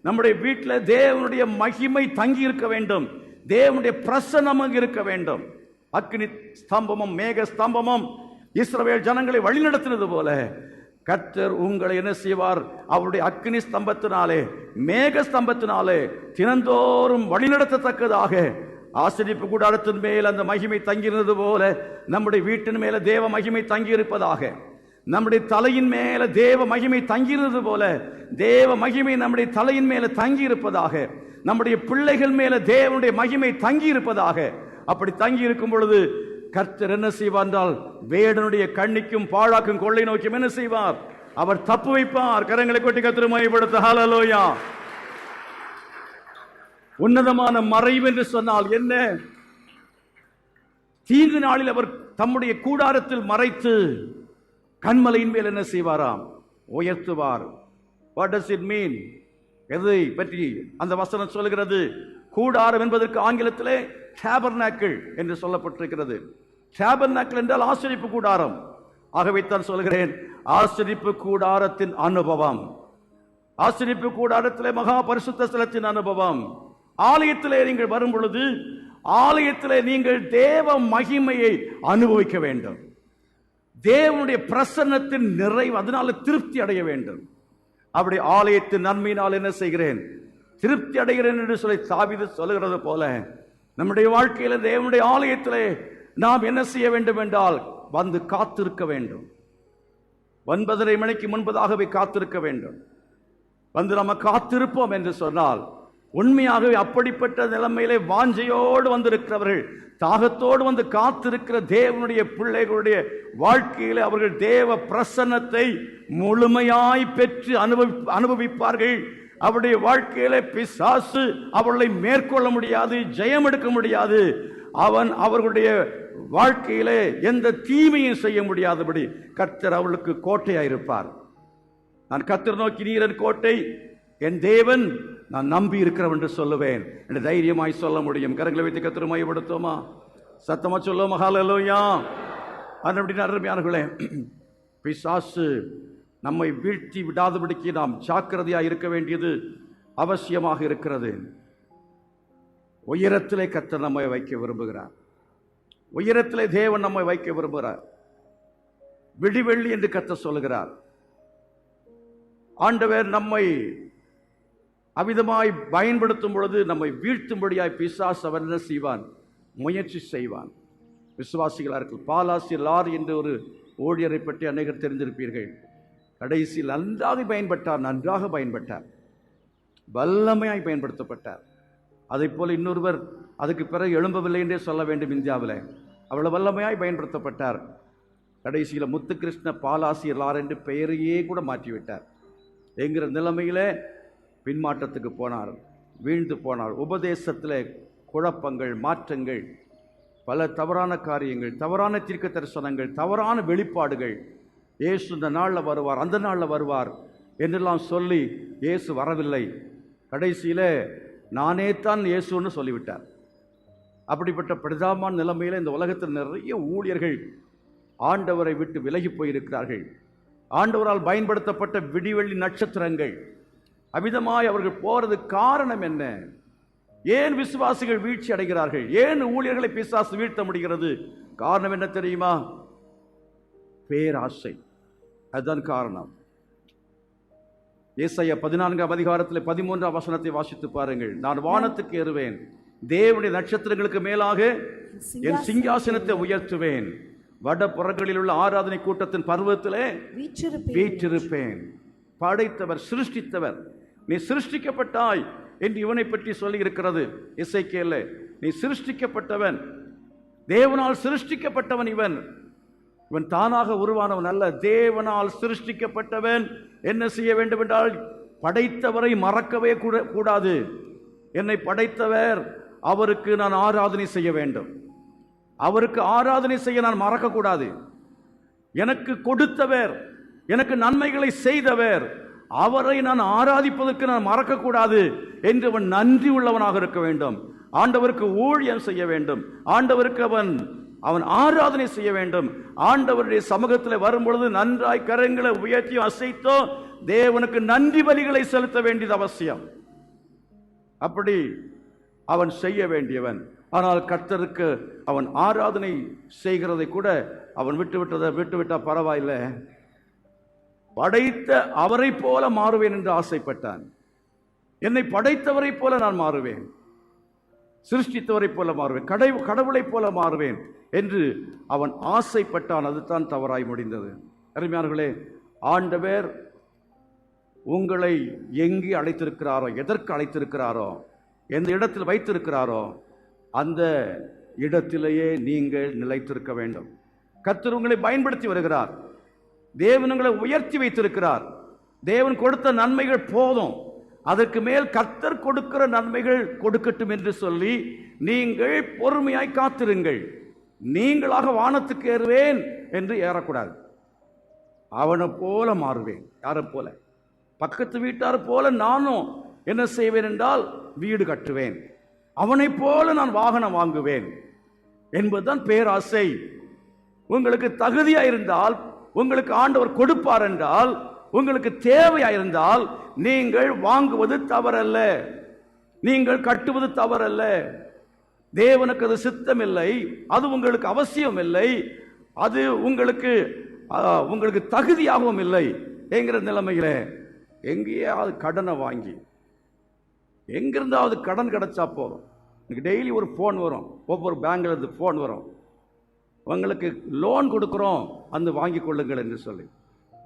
நம்முடைய வீட்டில் தேவனுடைய மகிமை தங்கி இருக்க வேண்டும். தேவனுடைய பிரசன்னம் இருக்க வேண்டும். அக்னி ஸ்தம்பமும் மேக ஸ்தம்பமும் இஸ்ரவேல் ஜனங்களை வழிநடத்தினது போல கர்த்தர் உங்களை என்ன செய்வார்? அவருடைய அக்கினி ஸ்தம்பத்தினாலே, மேக ஸ்தம்பத்தினாலே தினந்தோறும் வழிநடத்தத்தக்கதாக ஆசரிப்பு கூடாரத்தின் மேல் அந்த மகிமை தங்கியிருந்தது போல நம்முடைய வீட்டின் மேல தேவ மகிமை தங்கியிருப்பதாக, நம்முடைய தலையின் மேல தேவ மகிமை தங்கியிருந்தது போல தேவ மகிமை நம்முடைய தலையின் மேல தங்கியிருப்பதாக, நம்முடைய பிள்ளைகள் மேல தேவனுடைய மகிமை தங்கியிருப்பதாக. அப்படி தங்கி இருக்கும் பொழுது கர்த்தர் என்ன செய்வார் என்றால், வேடனுடைய கண்ணிக்கும் பாழாக்கும் கொள்ளை நோக்கியும் என்ன செய்வார்? அவர் தப்பு வைப்பார். கரங்களை கொட்டி கர்த்தரை மகிமைப்படுத்த ஹல்லேலூயா. உன்னதமான மறைவு என்று சொன்னால் என்ன? தீங்கு நாளில் அவர் தம்முடைய கூடாரத்தில் மறைத்து கண்மலையின் மேல் என்ன செய்வாராம்? உயர்த்துவார். What does it mean? எதை பற்றி அந்த வசனம் சொல்கிறது? கூடாரம் என்பதற்கு ஆங்கிலத்திலே டேபர்நாக்கிள் என்று சொல்லப்பட்டிருக்கிறது. டேபர்நாக்கிள் என்றால் ஆசரிப்பு கூடாரம். ஆகவே தான் சொல்கிறேன், ஆசரிப்பு கூடாரத்தின் அனுபவம், ஆசரிப்பு கூடாரத்திலே மகா பரிசுத்த ஸ்தலத்தின் அனுபவம். ஆலயத்திலே நீங்கள் வரும் பொழுது ஆலயத்திலே நீங்கள் தேவ மகிமையை அனுபவிக்க வேண்டும். தேவனுடைய பிரசன்னத்தின் நிறைவு, அதனால திருப்தி அடைய வேண்டும். அப்படி ஆலயத்தின் நன்மையினால் என்ன செய்கிறேன்? திருப்தி அடைகிறேன் என்று சொல்லி தாவீது சொல்லுகிறது போல நம்முடைய வாழ்க்கையில தேவனுடைய ஆலயத்திலே நாம் என்ன செய்ய வேண்டும் என்றால் வந்து காத்திருக்க வேண்டும். 9:30 மணிக்கு முன்பதாகவே காத்திருக்க வேண்டும். வந்து நம்ம காத்திருப்போம் என்று சொன்னால் உண்மையாகவே அப்படிப்பட்ட நிலைமையிலே வாஞ்சையோடு வந்திருக்கிறவர்கள், தாகத்தோடு வந்து காத்திருக்கிற தேவனுடைய பிள்ளைகளுடைய வாழ்க்கையிலே அவர்கள் தேவ பிரசன்னத்தை முழுமையாய் பெற்று அனுபவிப்பார்கள். அவருடைய வாழ்க்கையிலே பிசாசு அவர்களை மேற்கொள்ள முடியாது, ஜெயம் எடுக்க முடியாது. அவன் அவர்களுடைய வாழ்க்கையிலே எந்த தீமையும் செய்ய முடியாதபடி கர்த்தர் அவர்களுக்கு கோட்டையாயிருப்பார். நான் கர்த்தர் நோக்கி நீரன் கோட்டை, என் தேவன் நான் நம்பி இருக்கிறவன் என்று சொல்லுவேன் என்று தைரியமாய் சொல்ல முடியும். கரங்களை வைத்து கர்த்தரை மையப்படுத்துவோமா? சத்தமா சொல்லுவோம் ஹல்லேலூயா. அப்படின்னா அருமையானவர்களே, பிசாசு நம்மை வீழ்த்தி விடாதபடிக்கு நாம் ஜாக்கிரதையாக இருக்க வேண்டியது அவசியமாக இருக்கிறது. உயரத்திலே கர்த்தர் நம்மை வைக்க விரும்புகிறார். உயரத்திலே தேவன் நம்மை வைக்க விரும்புகிறார். விடிவெள்ளி என்று கர்த்தர் சொல்லுகிறார். ஆண்டவர் நம்மை அவிதமாய் பயன்படுத்தும் பொழுது நம்மை வீழ்த்தும்படியாய் பிசாசு அவன் என்ன செய்வான்? முயற்சி செய்வான். விசுவாசிகளாக இருக்கு. பாலாசி லார் என்ற ஒரு ஊழியரை பற்றி அநேகர் தெரிந்திருப்பீர்கள். கடைசியில் நன்றாக பயன்பட்டார், வல்லமையாய் பயன்படுத்தப்பட்டார். அதை போல இன்னொருவர் அதுக்கு பிறகு எழும்பவில்லை என்றே சொல்ல வேண்டும். இந்தியாவில் அவ்வளவு வல்லமையாய் பயன்படுத்தப்பட்டார். கடைசியில் முத்துகிருஷ்ண பாலாசி லார் என்று பெயரையே கூட மாற்றிவிட்டார். என்கிற நிலைமையில பின்மாற்றத்துக்கு போனார், வீழ்ந்து போனார். உபதேசத்தில் குழப்பங்கள், மாற்றங்கள், பல தவறான காரியங்கள், தவறான தீர்க்க தரிசனங்கள், தவறான வெளிப்பாடுகள். இயேசு இந்த நாளில் வருவார், அந்த நாளில் வருவார் என்றெல்லாம் சொல்லி இயேசு வரவில்லை. கடைசியில் நானே தான் இயேசுன்னு சொல்லிவிட்டார். அப்படிப்பட்ட பரிதாபமான நிலைமையில் இந்த உலகத்தில் நிறைய ஊழியர்கள் ஆண்டவரை விட்டு விலகி போயிருக்கிறார்கள். ஆண்டவரால் பயன்படுத்தப்பட்ட விடிவெள்ளி நட்சத்திரங்கள் அமிதமாய் அவர்கள் போறது காரணம் என்ன? ஏன் விசுவாசிகள் வீழ்ச்சி அடைகிறார்கள்? ஏன் ஊழியர்களை பிசாசு வீழ்த்த முடிகிறது? காரணம் என்ன தெரியுமா? பேராசை. அதுதான் காரணம். ஏசாயா 14ஆம் அதிகாரத்தில் 13ஆம் வசனத்தை வாசித்து பாருங்கள். நான் வானத்துக்கு ஏறுவேன், தேவனுடைய நட்சத்திரங்களுக்கு மேலாக என் சிங்காசனத்தை உயர்த்துவேன், வடபுறங்களில் உள்ள ஆராதனை கூட்டத்தின் பர்வத்திலே வீற்றிருப்பேன். படைத்தவர், சிருஷ்டித்தவர், நீ சிருஷ்டிக்கப்பட்டாய் என்று இவனை பற்றி சொல்லி இருக்கிறது எசேக்கியேல். நீ சிருஷ்டிக்கப்பட்டவன், தேவனால் சிருஷ்டிக்கப்பட்டவன். இவன் தானாக உருவானவன் அல்ல, தேவனால் சிருஷ்டிக்கப்பட்டவன். என்ன செய்ய வேண்டும் என்றால் படைத்தவரை மறக்கவே கூடாது. என்னை படைத்தவர், அவருக்கு நான் ஆராதனை செய்ய வேண்டும். அவருக்கு ஆராதனை செய்ய நான் மறக்கக்கூடாது. எனக்கு கொடுத்தவர், எனக்கு நன்மைகளை செய்தவர், அவரை நான் ஆராதிப்பதற்கு நான் மறக்கக்கூடாது என்று அவன் நன்றி உள்ளவனாக இருக்க வேண்டும். ஆண்டவருக்கு ஊழியம் செய்ய வேண்டும். ஆண்டவருக்கு அவன் ஆராதனை செய்ய வேண்டும். ஆண்டவருடைய சமூகத்தில் வரும்பொழுது நன்றாய் கரங்களை உயர்த்தி அசைத்தோ தேவனுக்கு நன்றி பலிகளை செலுத்த வேண்டியது அவசியம். அப்படி அவன் செய்ய வேண்டியவன். ஆனால் கர்த்தருக்கு அவன் ஆராதனை செய்கிறதை கூட அவன் விட்டுவிட்டா பரவாயில்லை, படைத்த அவரை போல மாறுவேன் என்று ஆசைப்பட்டான். என்னை படைத்தவரை போல நான் மாறுவேன், சிருஷ்டித்தவரை போல மாறுவேன், கடவுளை போல மாறுவேன் என்று அவன் ஆசைப்பட்டான். அதுதான் தவறாய் முடிந்தது. அருமையானவர்களே, ஆண்டவர் உங்களை எங்கே அழைத்திருக்கிறாரோ, எதற்கு அழைத்திருக்கிறாரோ, எந்த இடத்தில் வைத்திருக்கிறாரோ அந்த இடத்திலேயே நீங்கள் நிலைத்திருக்க வேண்டும். கர்த்தர் உங்களை பயன்படுத்தி வருகிறார். தேவன் உங்களை உயர்த்தி வைத்திருக்கிறார். தேவன் கொடுத்த நன்மைகள் போதும், அதற்கு மேல் கர்த்தர் கொடுக்கிற நன்மைகள் கொடுக்கட்டும் என்று சொல்லி நீங்கள் பொறுமையாய் காத்திருங்கள். நீங்களாக வானத்துக்கு ஏறுவேன் என்று ஏறக்கூடாது. அவனை போல மாறுவேன். யாரை போல? பக்கத்து வீட்டார் போல நானும் என்ன செய்வேன் என்றால் வீடு கட்டுவேன், அவனை போல நான் வாகனம் வாங்குவேன் என்பதுதான் பேராசை. உங்களுக்கு தகுதியா இருந்தால், உங்களுக்கு ஆண்டவர் கொடுப்பார் என்றால், உங்களுக்கு தேவையா இருந்தால் நீங்கள் வாங்குவது தவறல்ல, நீங்கள் கட்டுவது தவறல்ல. தேவனுக்கு அது சித்தம் இல்லை, அது உங்களுக்கு அவசியம் இல்லை, அது உங்களுக்கு தகுதியாகவும் இல்லை என்கிற நிலைமையில எங்கேயாவது கடனை வாங்கி எங்கிருந்தாவது கடன் கிடைச்சா போதும். எனக்கு டெய்லி ஒரு ஃபோன் வரும், ஒவ்வொரு பேங்க்ல இருந்து ஃபோன் வரும், உங்களுக்கு லோன் கொடுக்குறோம் அந்த வாங்கி கொள்ளுங்கள் என்று சொல்லி.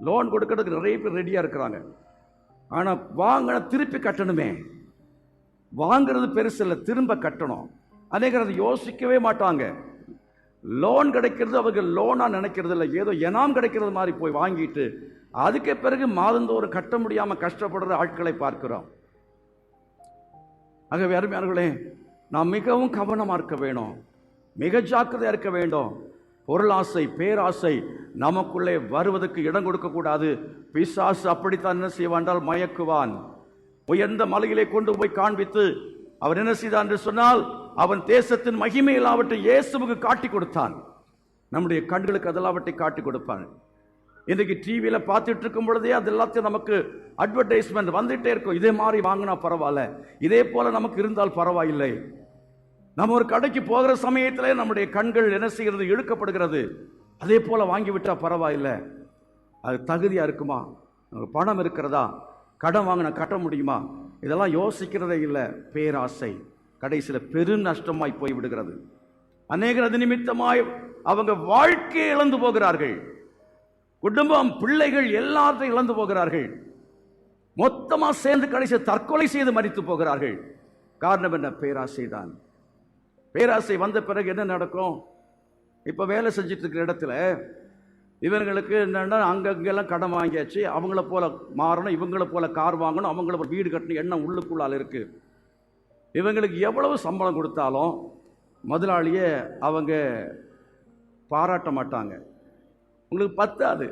லோன் கொடுக்கறதுக்கு நிறைய பேர் ரெடியாக இருக்கிறாங்க. ஆனால் வாங்கின திருப்பி கட்டணுமே, வாங்கிறது பெருசு இல்லை, திரும்ப கட்டணும். அநேகர் அதை யோசிக்கவே மாட்டாங்க. லோன் கிடைக்கிறது அவர்கள் லோனா நினைக்கிறது இல்லை, ஏதோ எனாம் கிடைக்கிறது மாதிரி போய் வாங்கிட்டு அதுக்கு பிறகு மாதந்தோறும் கட்ட முடியாமல் கஷ்டப்படுற ஆட்களை பார்க்கிறோம். ஆகவே அருமையானவர்களே, நாம் மிகவும் கவனமாக இருக்க வேணும், மிக ஜாக்கிரதையாக இருக்க வேண்டும். பொருளாசை, பேராசை நமக்குள்ளே வருவதற்கு இடம் கொடுக்கக்கூடாது. பிசாசு அப்படித்தான் என்ன செய்வான், மயக்குவான். உயர்ந்த மலையிலே கொண்டு போய் காண்பித்து அவன் என்ன செய்தான் என்று சொன்னால், அவன் தேசத்தின் மகிமை எல்லாவற்றை இயேசுவுக்கு காட்டி கொடுத்தான். நம்முடைய கண்களுக்கு அதெல்லாவற்றை காட்டி கொடுப்பான். இன்றைக்கு டிவியில் பார்த்துட்டு இருக்கும் பொழுதே அது எல்லாத்தையும் நமக்கு அட்வர்டைஸ்மெண்ட் வந்துட்டே இருக்கும். இதே மாதிரி வாங்கினா பரவாயில்ல, இதே போல நமக்கு இருந்தால் பரவாயில்லை. நம்ம ஒரு கடைக்கு போகிற சமயத்தில் நம்முடைய கண்கள் என்ன செய்கிறது, இழுக்கப்படுகிறது. அதே போல வாங்கிவிட்டா பரவாயில்லை. அது தகுதியா இருக்குமா, பணம் இருக்கிறதா, கடன் வாங்கினா கட்ட முடியுமா, இதெல்லாம் யோசிக்கிறதே இல்லை. பேராசை கடைசியில் பெரும் நஷ்டமாய் போய்விடுகிறது. அநேகர் அது நிமித்தமாய் அவங்க வாழ்க்கையை இழந்து போகிறார்கள். குடும்பம், பிள்ளைகள் எல்லாத்தையும் இழந்து போகிறார்கள். மொத்தமா சேர்ந்து கடைசி தற்கொலை செய்து மரித்து போகிறார்கள். காரணம் என்ன? பேராசை தான். பேராசை வந்த பிறகு என்ன நடக்கும்? இப்ப வேலை செஞ்சிட்டு இருக்கிற இடத்துல இவங்களுக்கு என்னன்னா, அங்கெல்லாம் கடன் வாங்கியாச்சு, அவங்கள போல மாறணும், இவங்கள போல கார் வாங்கணும், அவங்கள போல வீடு கட்டணும் எண்ணம் உள்ளுக்குள்ளால் இருக்கு. இவங்களுக்கு எவ்வளவு சம்பளம் கொடுத்தாலும் முதலாளியே அவங்க பாராட்ட மாட்டாங்க. உங்களுக்கு பத்தாது,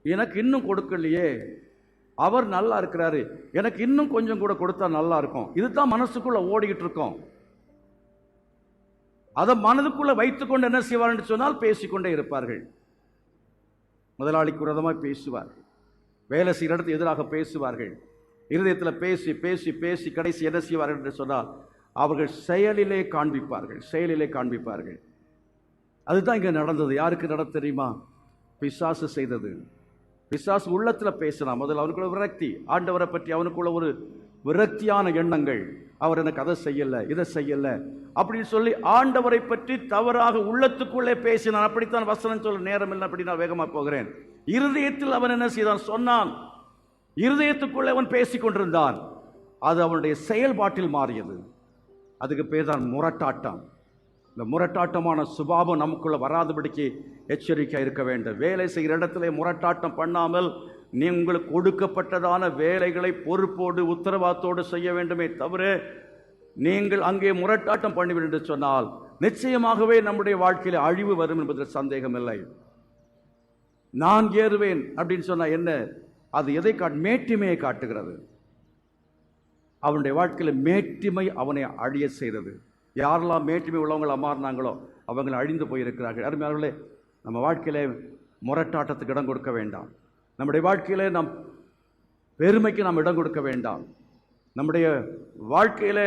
எனக்கு இன்னும் கொடுக்கலையே, அவர் நல்லா இருக்கிறாரு, எனக்கு இன்னும் கொஞ்சம் கூட கொடுத்தா நல்லா இருக்கும். இதுதான் மனசுக்குள்ள ஓடிக்கிட்டு இருக்கோம். அதை மனதுக்குள்ள வைத்துக்கொண்டு என்ன செய்வார் என்று சொன்னால் பேசிக்கொண்டே இருப்பார்கள். முதலாளிக்கு விரோதமாக பேசுவார்கள், வேலை செய்கிற இடத்துக்கு எதிராக பேசுவார்கள், இருதயத்தில் பேசி பேசி பேசி கடைசி என்ன செய்வார்கள் என்று சொன்னால் அவர்கள் செயலிலே காண்பிப்பார்கள். அதுதான் இங்கே நடந்தது. யாருக்கு நடந்து தெரியுமா? பிசாசு செய்தது. பிசாசு உள்ளத்தில் பேசினா முதல்ல அவனுக்குள்ள விரக்தி, ஆண்டவரை பற்றி அவனுக்குள்ள ஒரு விரக்தியான எண்ணங்கள். அவர் எனக்கு அதை செய்யலை, இதை செய்யலை அப்படின்னு சொல்லி ஆண்டவரை பற்றி தவறாக உள்ளத்துக்குள்ளே பேசினான். அப்படித்தான் வசனம் சொல்ல நேரம் இல்லை, அப்படி நான் வேகமாக போகிறேன். இருதயத்தில் அவன் என்ன செய்தான் சொன்னான், இருதயத்துக்குள்ளே அவன் பேசிக் கொண்டிருந்தான். அது அவனுடைய செயல்பாட்டில் மாறியது. அதுக்கு பேர் தான் முரட்டாட்டம். இந்த முரட்டாட்டமான சுபாவம் நமக்குள்ள வராதபடிக்கு எச்சரிக்கையாக இருக்க வேண்டும். வேலை செய்கிற இடத்துல முரட்டாட்டம் பண்ணாமல் உங்களுக்கு கொடுக்கப்பட்டதான வேலைகளை பொறுப்போடு உத்தரவாதத்தோடு செய்ய வேண்டுமே தவிர, நீங்கள் அங்கே முரட்டாட்டம் பண்ணிவிடு என்று சொன்னால் நிச்சயமாகவே நம்முடைய வாழ்க்கையில் அழிவு வரும் என்பதில் சந்தேகம் இல்லை. நான் ஏறுவேன் அப்படின்னு சொன்னா என்ன? அது எதை மேட்டிமையை காட்டுகிறது. அவனுடைய வாழ்க்கையில் மேட்டிமை அவனை அழிய செய்தது. யாரெல்லாம் மேட்டிமை உள்ளவங்களை மாறினாங்களோ அவங்களை அழிந்து போயிருக்கிறார்கள். அருமையானவர்களே, நம்ம வாழ்க்கையில முரட்டாட்டத்துக்கு இடம் கொடுக்க வேண்டாம். நம்முடைய வாழ்க்கையில நாம் பெருமைக்கு நாம் இடம் கொடுக்க வேண்டாம். நம்முடைய வாழ்க்கையில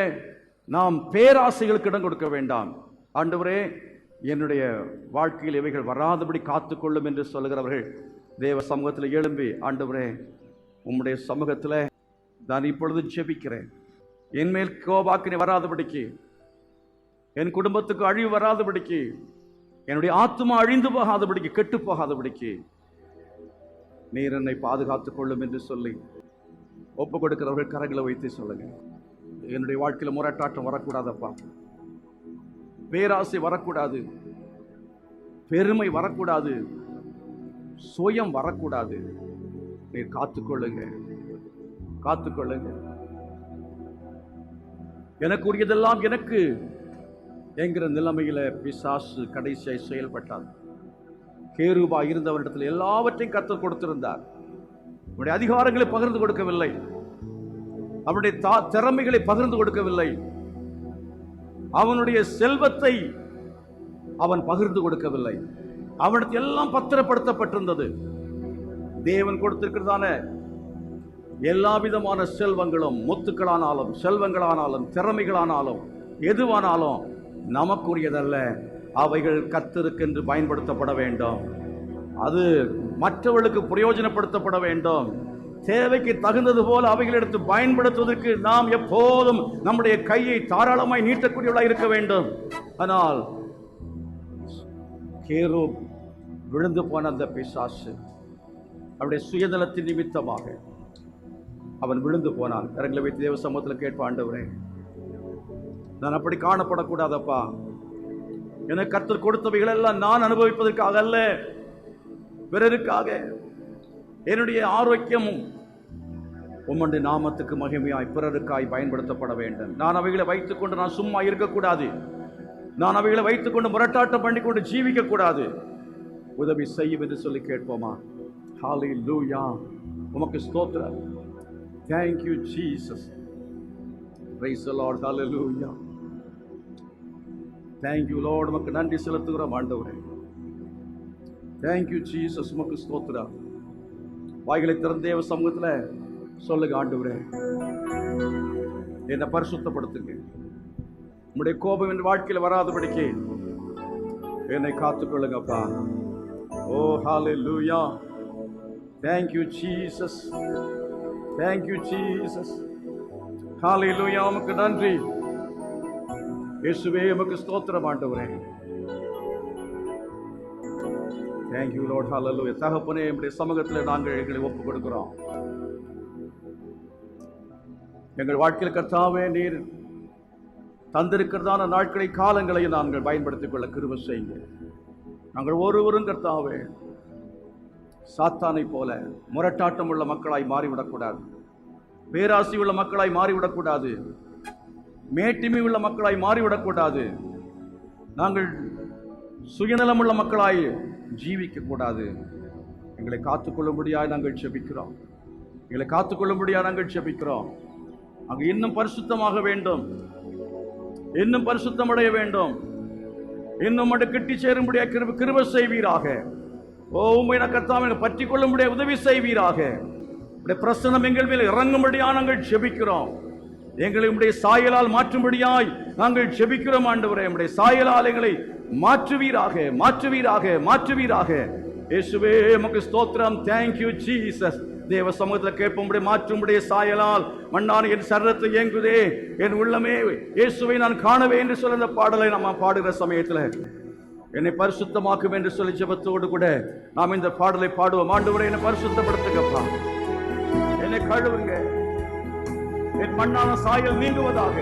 நாம் பேராசைகளுக்கு இடம் கொடுக்க வேண்டாம். ஆண்டவரே, என்னுடைய வாழ்க்கையில் இவைகள் வராதபடி காத்துக்கொள்ளும் என்று சொல்லுகிறவர்கள் தேவ சமூகத்தில் எழும்பி, ஆண்டவரே உம்முடைய சமூகத்தில் நான் இப்பொழுது ஜெபிக்கிறேன். என்மேல் கோபாக்கினி வராதபடிக்கு, என் குடும்பத்துக்கு அழிவு வராதபடிக்கு, என்னுடைய ஆத்துமா அழிந்து போகாதபடிக்கு, கெட்டு போகாதபடிக்கு நீர் என்னை பாதுகாத்துக் கொள்ளும் என்று சொல்லி ஒப்பு கொடுக்கிறவர்கள் கரங்களை வைத்து சொல்லுங்க. என்னுடைய வாழ்க்கையில் முரட்டாட்டம் வரக்கூடாதப்பா, பேராசை வரக்கூடாது, பெருமை வரக்கூடாது, சுயம் வரக்கூடாது. நீர் காத்துக்கொள்ளுங்க, காத்துக்கொள்ளுங்க. எனக்குரியதெல்லாம் எனக்கு என்கிற நிலைமையில பிசாசு கடைசியாய் செயல்பட்டார். கேருபா இருந்தவரிடத்தில் எல்லாவற்றையும் கர்த்தர் கொடுத்திருந்தார். அவனுடைய அதிகாரங்களை பகிர்ந்து கொடுக்கவில்லை, அவனுடைய திறமைகளை பகிர்ந்து கொடுக்கவில்லை, அவனுடைய செல்வத்தை அவன் பகிர்ந்து கொடுக்கவில்லை. அவனுக்கு எல்லாம் பத்திரப்படுத்தப்பட்டிருந்தது. தேவன் கொடுத்திருக்கிறதான எல்லா விதமான செல்வங்களும், முத்துக்களானாலும் செல்வங்களானாலும் திறமைகளானாலும் எதுவானாலும் நமக்குரியதல்ல. அவைகள் கர்த்தருக்கென்று பயன்படுத்தப்பட வேண்டும். அது மற்றவர்களுக்கு பிரயோஜனப்படுத்தப்பட வேண்டும். தேவைக்கு தகுந்தது போல அவைகள் எடுத்து பயன்படுத்துவதற்கு நாம் எப்போதும் நம்முடைய கையை தாராளமாய் நீட்டக்கூடியவர்களாக இருக்க வேண்டும். ஆனால் கேரூப் விழுந்து போன அந்த பிசாசு அவருடைய சுயநலத்தின் நிமித்தமாக அவன் விழுந்து போனான். கரங்களை வைத்து தேவ சமூகத்தில் கேட்ப, ஆண்டவரே நான் அப்படி காணப்படக்கூடாதப்பா. எனக்கு கர்த்தர் கொடுத்தவைகள் எல்லாம் நான் அனுபவிப்பதற்காக அல்ல, பிறருக்காக. என்னுடைய ஆரோக்கியமும் உம்முடைய நாமத்துக்கு மகிமையாய் பிறருக்காய் பயன்படுத்தப்பட வேண்டும். நான் அவைகளை வைத்துக் கொண்டு நான் சும்மா இருக்கக்கூடாது. நான் அவைகளை வைத்துக் கொண்டு முரட்டாட்டம் பண்ணிக்கொண்டு ஜீவிக்க கூடாது. உதவி செய்யும் என்று சொல்லி கேட்போமா? ஹல்லேலூயா, உமக்கு ஸ்தோத்திரம். Thank you Jesus. Praise the Lord. Hallelujah. Thank you Lord. உமக்கு நன்றி செலுத்துகிறோம் ஆண்டவரே. Thank you Jesus. உமக்கு ஸ்தோத்திரம். வாய்களை திறந்த தேவ சமூகத்தில் சொல்லுங்க, ஆண்டவரே என்னை பரிசுத்தப்படுத்துங்க. உம்முடைய கோபம் என் வாழ்க்கையில் வராதபடிக்கு என்னை காத்துக்கொள்ளுங்கப்பா. ஓ ஹல்லேலூயா. Thank you Jesus. Thank you Jesus. ஹல்லேலூயா. உமக்கு நன்றி இயேசுவே, உமக்கு ஸ்தோத்திரம் ஆண்டவரே. Thank you Lord. Hallelujah. தகப்பனே, நம்முடைய சமூகத்தில் நாங்கள் எங்களை ஒப்புக் கொடுக்கிறோம். எங்கள் வாழ்க்கையில் கர்த்தாவே நீர் தந்திருக்கிறதான நாட்களை காலங்களை நாங்கள் பயன்படுத்திக் கொள்ள கிருபை செய்யுங்க. நாங்கள் ஒருவரும் கர்த்தாவே சாத்தானை போல முரட்டாட்டம் உள்ள மக்களாய் மாறிவிடக்கூடாது, பேராசி உள்ள மக்களாய் மாறிவிடக்கூடாது, மேட்டிமை உள்ள மக்களாய் மாறிவிடக்கூடாது. நாங்கள் சுயநலம் உள்ள மக்களாய் ஜீவிக்க கூடாது. எங்களை காத்துக்கொள்ளும்படியாக நாங்கள் ஜெபிக்கிறோம். எங்களை காத்துக்கொள்ளும்படியாக நாங்கள் ஜெபிக்கிறோம். அங்கு இன்னும் பரிசுத்தமாக வேண்டும், இன்னும் பரிசுத்தம் அடைய வேண்டும், இன்னும் கிட்டி சேரும்படியாக கிருபை செய்வீராக. ஓ உம்மை கர்த்தாவே பற்றி கொள்ளும்படியாக உதவி செய்வீராக. பிரசன்னம் எங்கள் மேல் இறங்கும்படியாக நாங்கள் ஜெபிக்கிறோம். எங்களை உம்முடைய சாயலால் மாற்றும்படியாய் நாங்கள் ஜெபிக்கிறோம் ஆண்டவரே. உம்முடைய சாயலால் எங்களை மாற்றுவீராக, மாற்றுவீராக, மாற்றுவீராக. இயேசுவே உமக்கு ஸ்தோத்திரம். Thank you Jesus. தேவ சமூகத்தில் கேட்போம்படி மாற்றும்படிய சாயலால் மண்ணான என் சரீரத்தை இயங்குதே, என் உள்ளமே இயேசுவை நான் காணவே என்று சொல்ல இந்த பாடலை நம்ம பாடுகிற சமயத்தில் என்னை பரிசுத்தமாக்கும் என்று சொல்லி ஜெபத்தோடு கூட நாம் இந்த பாடலை பாடுவோம். ஆண்டவரே என்னை பரிசுத்தப்படுத்துங்கப்பா, என்னை கழுவுங்க, என் மண்ணான சாயல் நீங்குவதாக.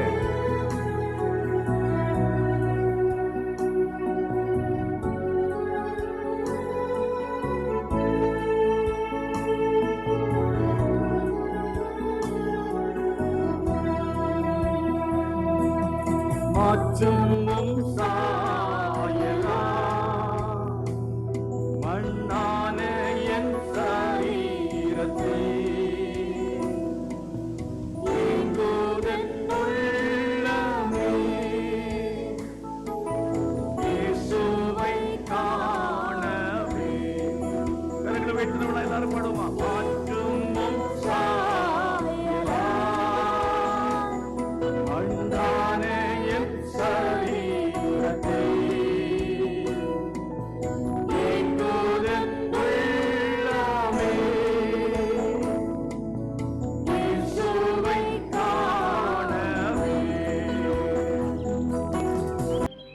சரீரத்தே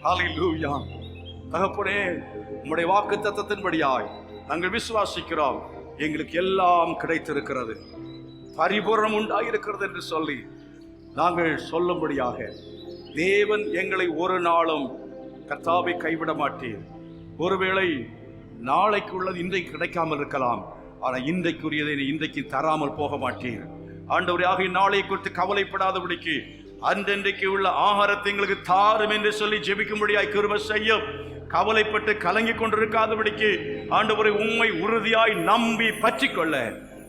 ஹல்லேலூயா. தகப்பனே, உம்முடைய வாக்குத்தத்தத்தின்படியாய் நாங்கள் விசுவாசிக்கிறோம். எங்களுக்கு எல்லாம் கிடைத்திருக்கிறது, பரிபூரணம் உண்டாயிருக்கிறது என்று சொல்லி நாங்கள் சொல்லும்படியாக தேவன் எங்களை ஒரு நாளும் கர்த்தாவை கைவிட மாட்டீர். ஒருவேளை நாளைக்கு உள்ளது இன்றைக்கு கிடைக்காமல் இருக்கலாம், ஆனால் இன்றைக்குரியதை இன்றைக்கு தராமல் போக மாட்டீர். ஆண்டவரே, நாளை குறித்து கவலைப்படாதபடிக்கு அன்றன்றைக்கு உள்ள ஆகாரத்தை எங்களுக்கு தாரும் என்று சொல்லி ஜெபிக்கும்படியாய் கிருபை செய்யும். கவலைப்பட்டு கலங்கி கொண்டிருக்காதபடிக்கு ஆண்டவரை உம்மை உறுதியாய் நம்பி பற்றி கொள்ள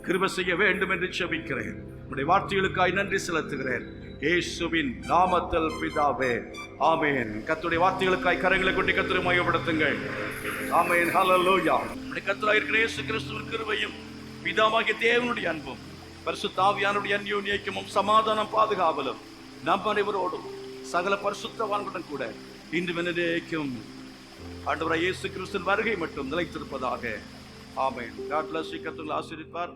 கிருபை செய்ய வேண்டும் என்று ஜெபிக்கிறேன். உம்முடைய வார்த்தைகளுக்காய் நன்றி செலுத்துகிறேன். இயேசுவின் நாமத்தில் பிதாவே, ஆமென். கர்த்தருடைய வார்த்தைகளுக்காய் கரங்களை கொட்டி கர்த்தரை மகிமைப்படுத்துங்கள். ஆமென், ஹல்லேலூயா. நம்முடைய கர்த்தராகிய இருக்கிற இயேசு கிறிஸ்துவின் கிருபையும் பிதாவாகிய தேவனுடைய அன்பும் பரிசுத்த ஆவியானவருடைய அந்யோன்ய ஐக்கியமும் சமாதானம் பாதுகாவலும் நம் அனைவரோடும் சகல பரிசுத்தவான்களுடன் கூட இன்று என்னைக்கும் ஆண்டவராகிய இயேசு கிறிஸ்துவின் வருகை மட்டும் நிலைத்திருப்பதாக. ஆமென். God bless you. கர்த்தர் ஆசீர்வதிப்பார்.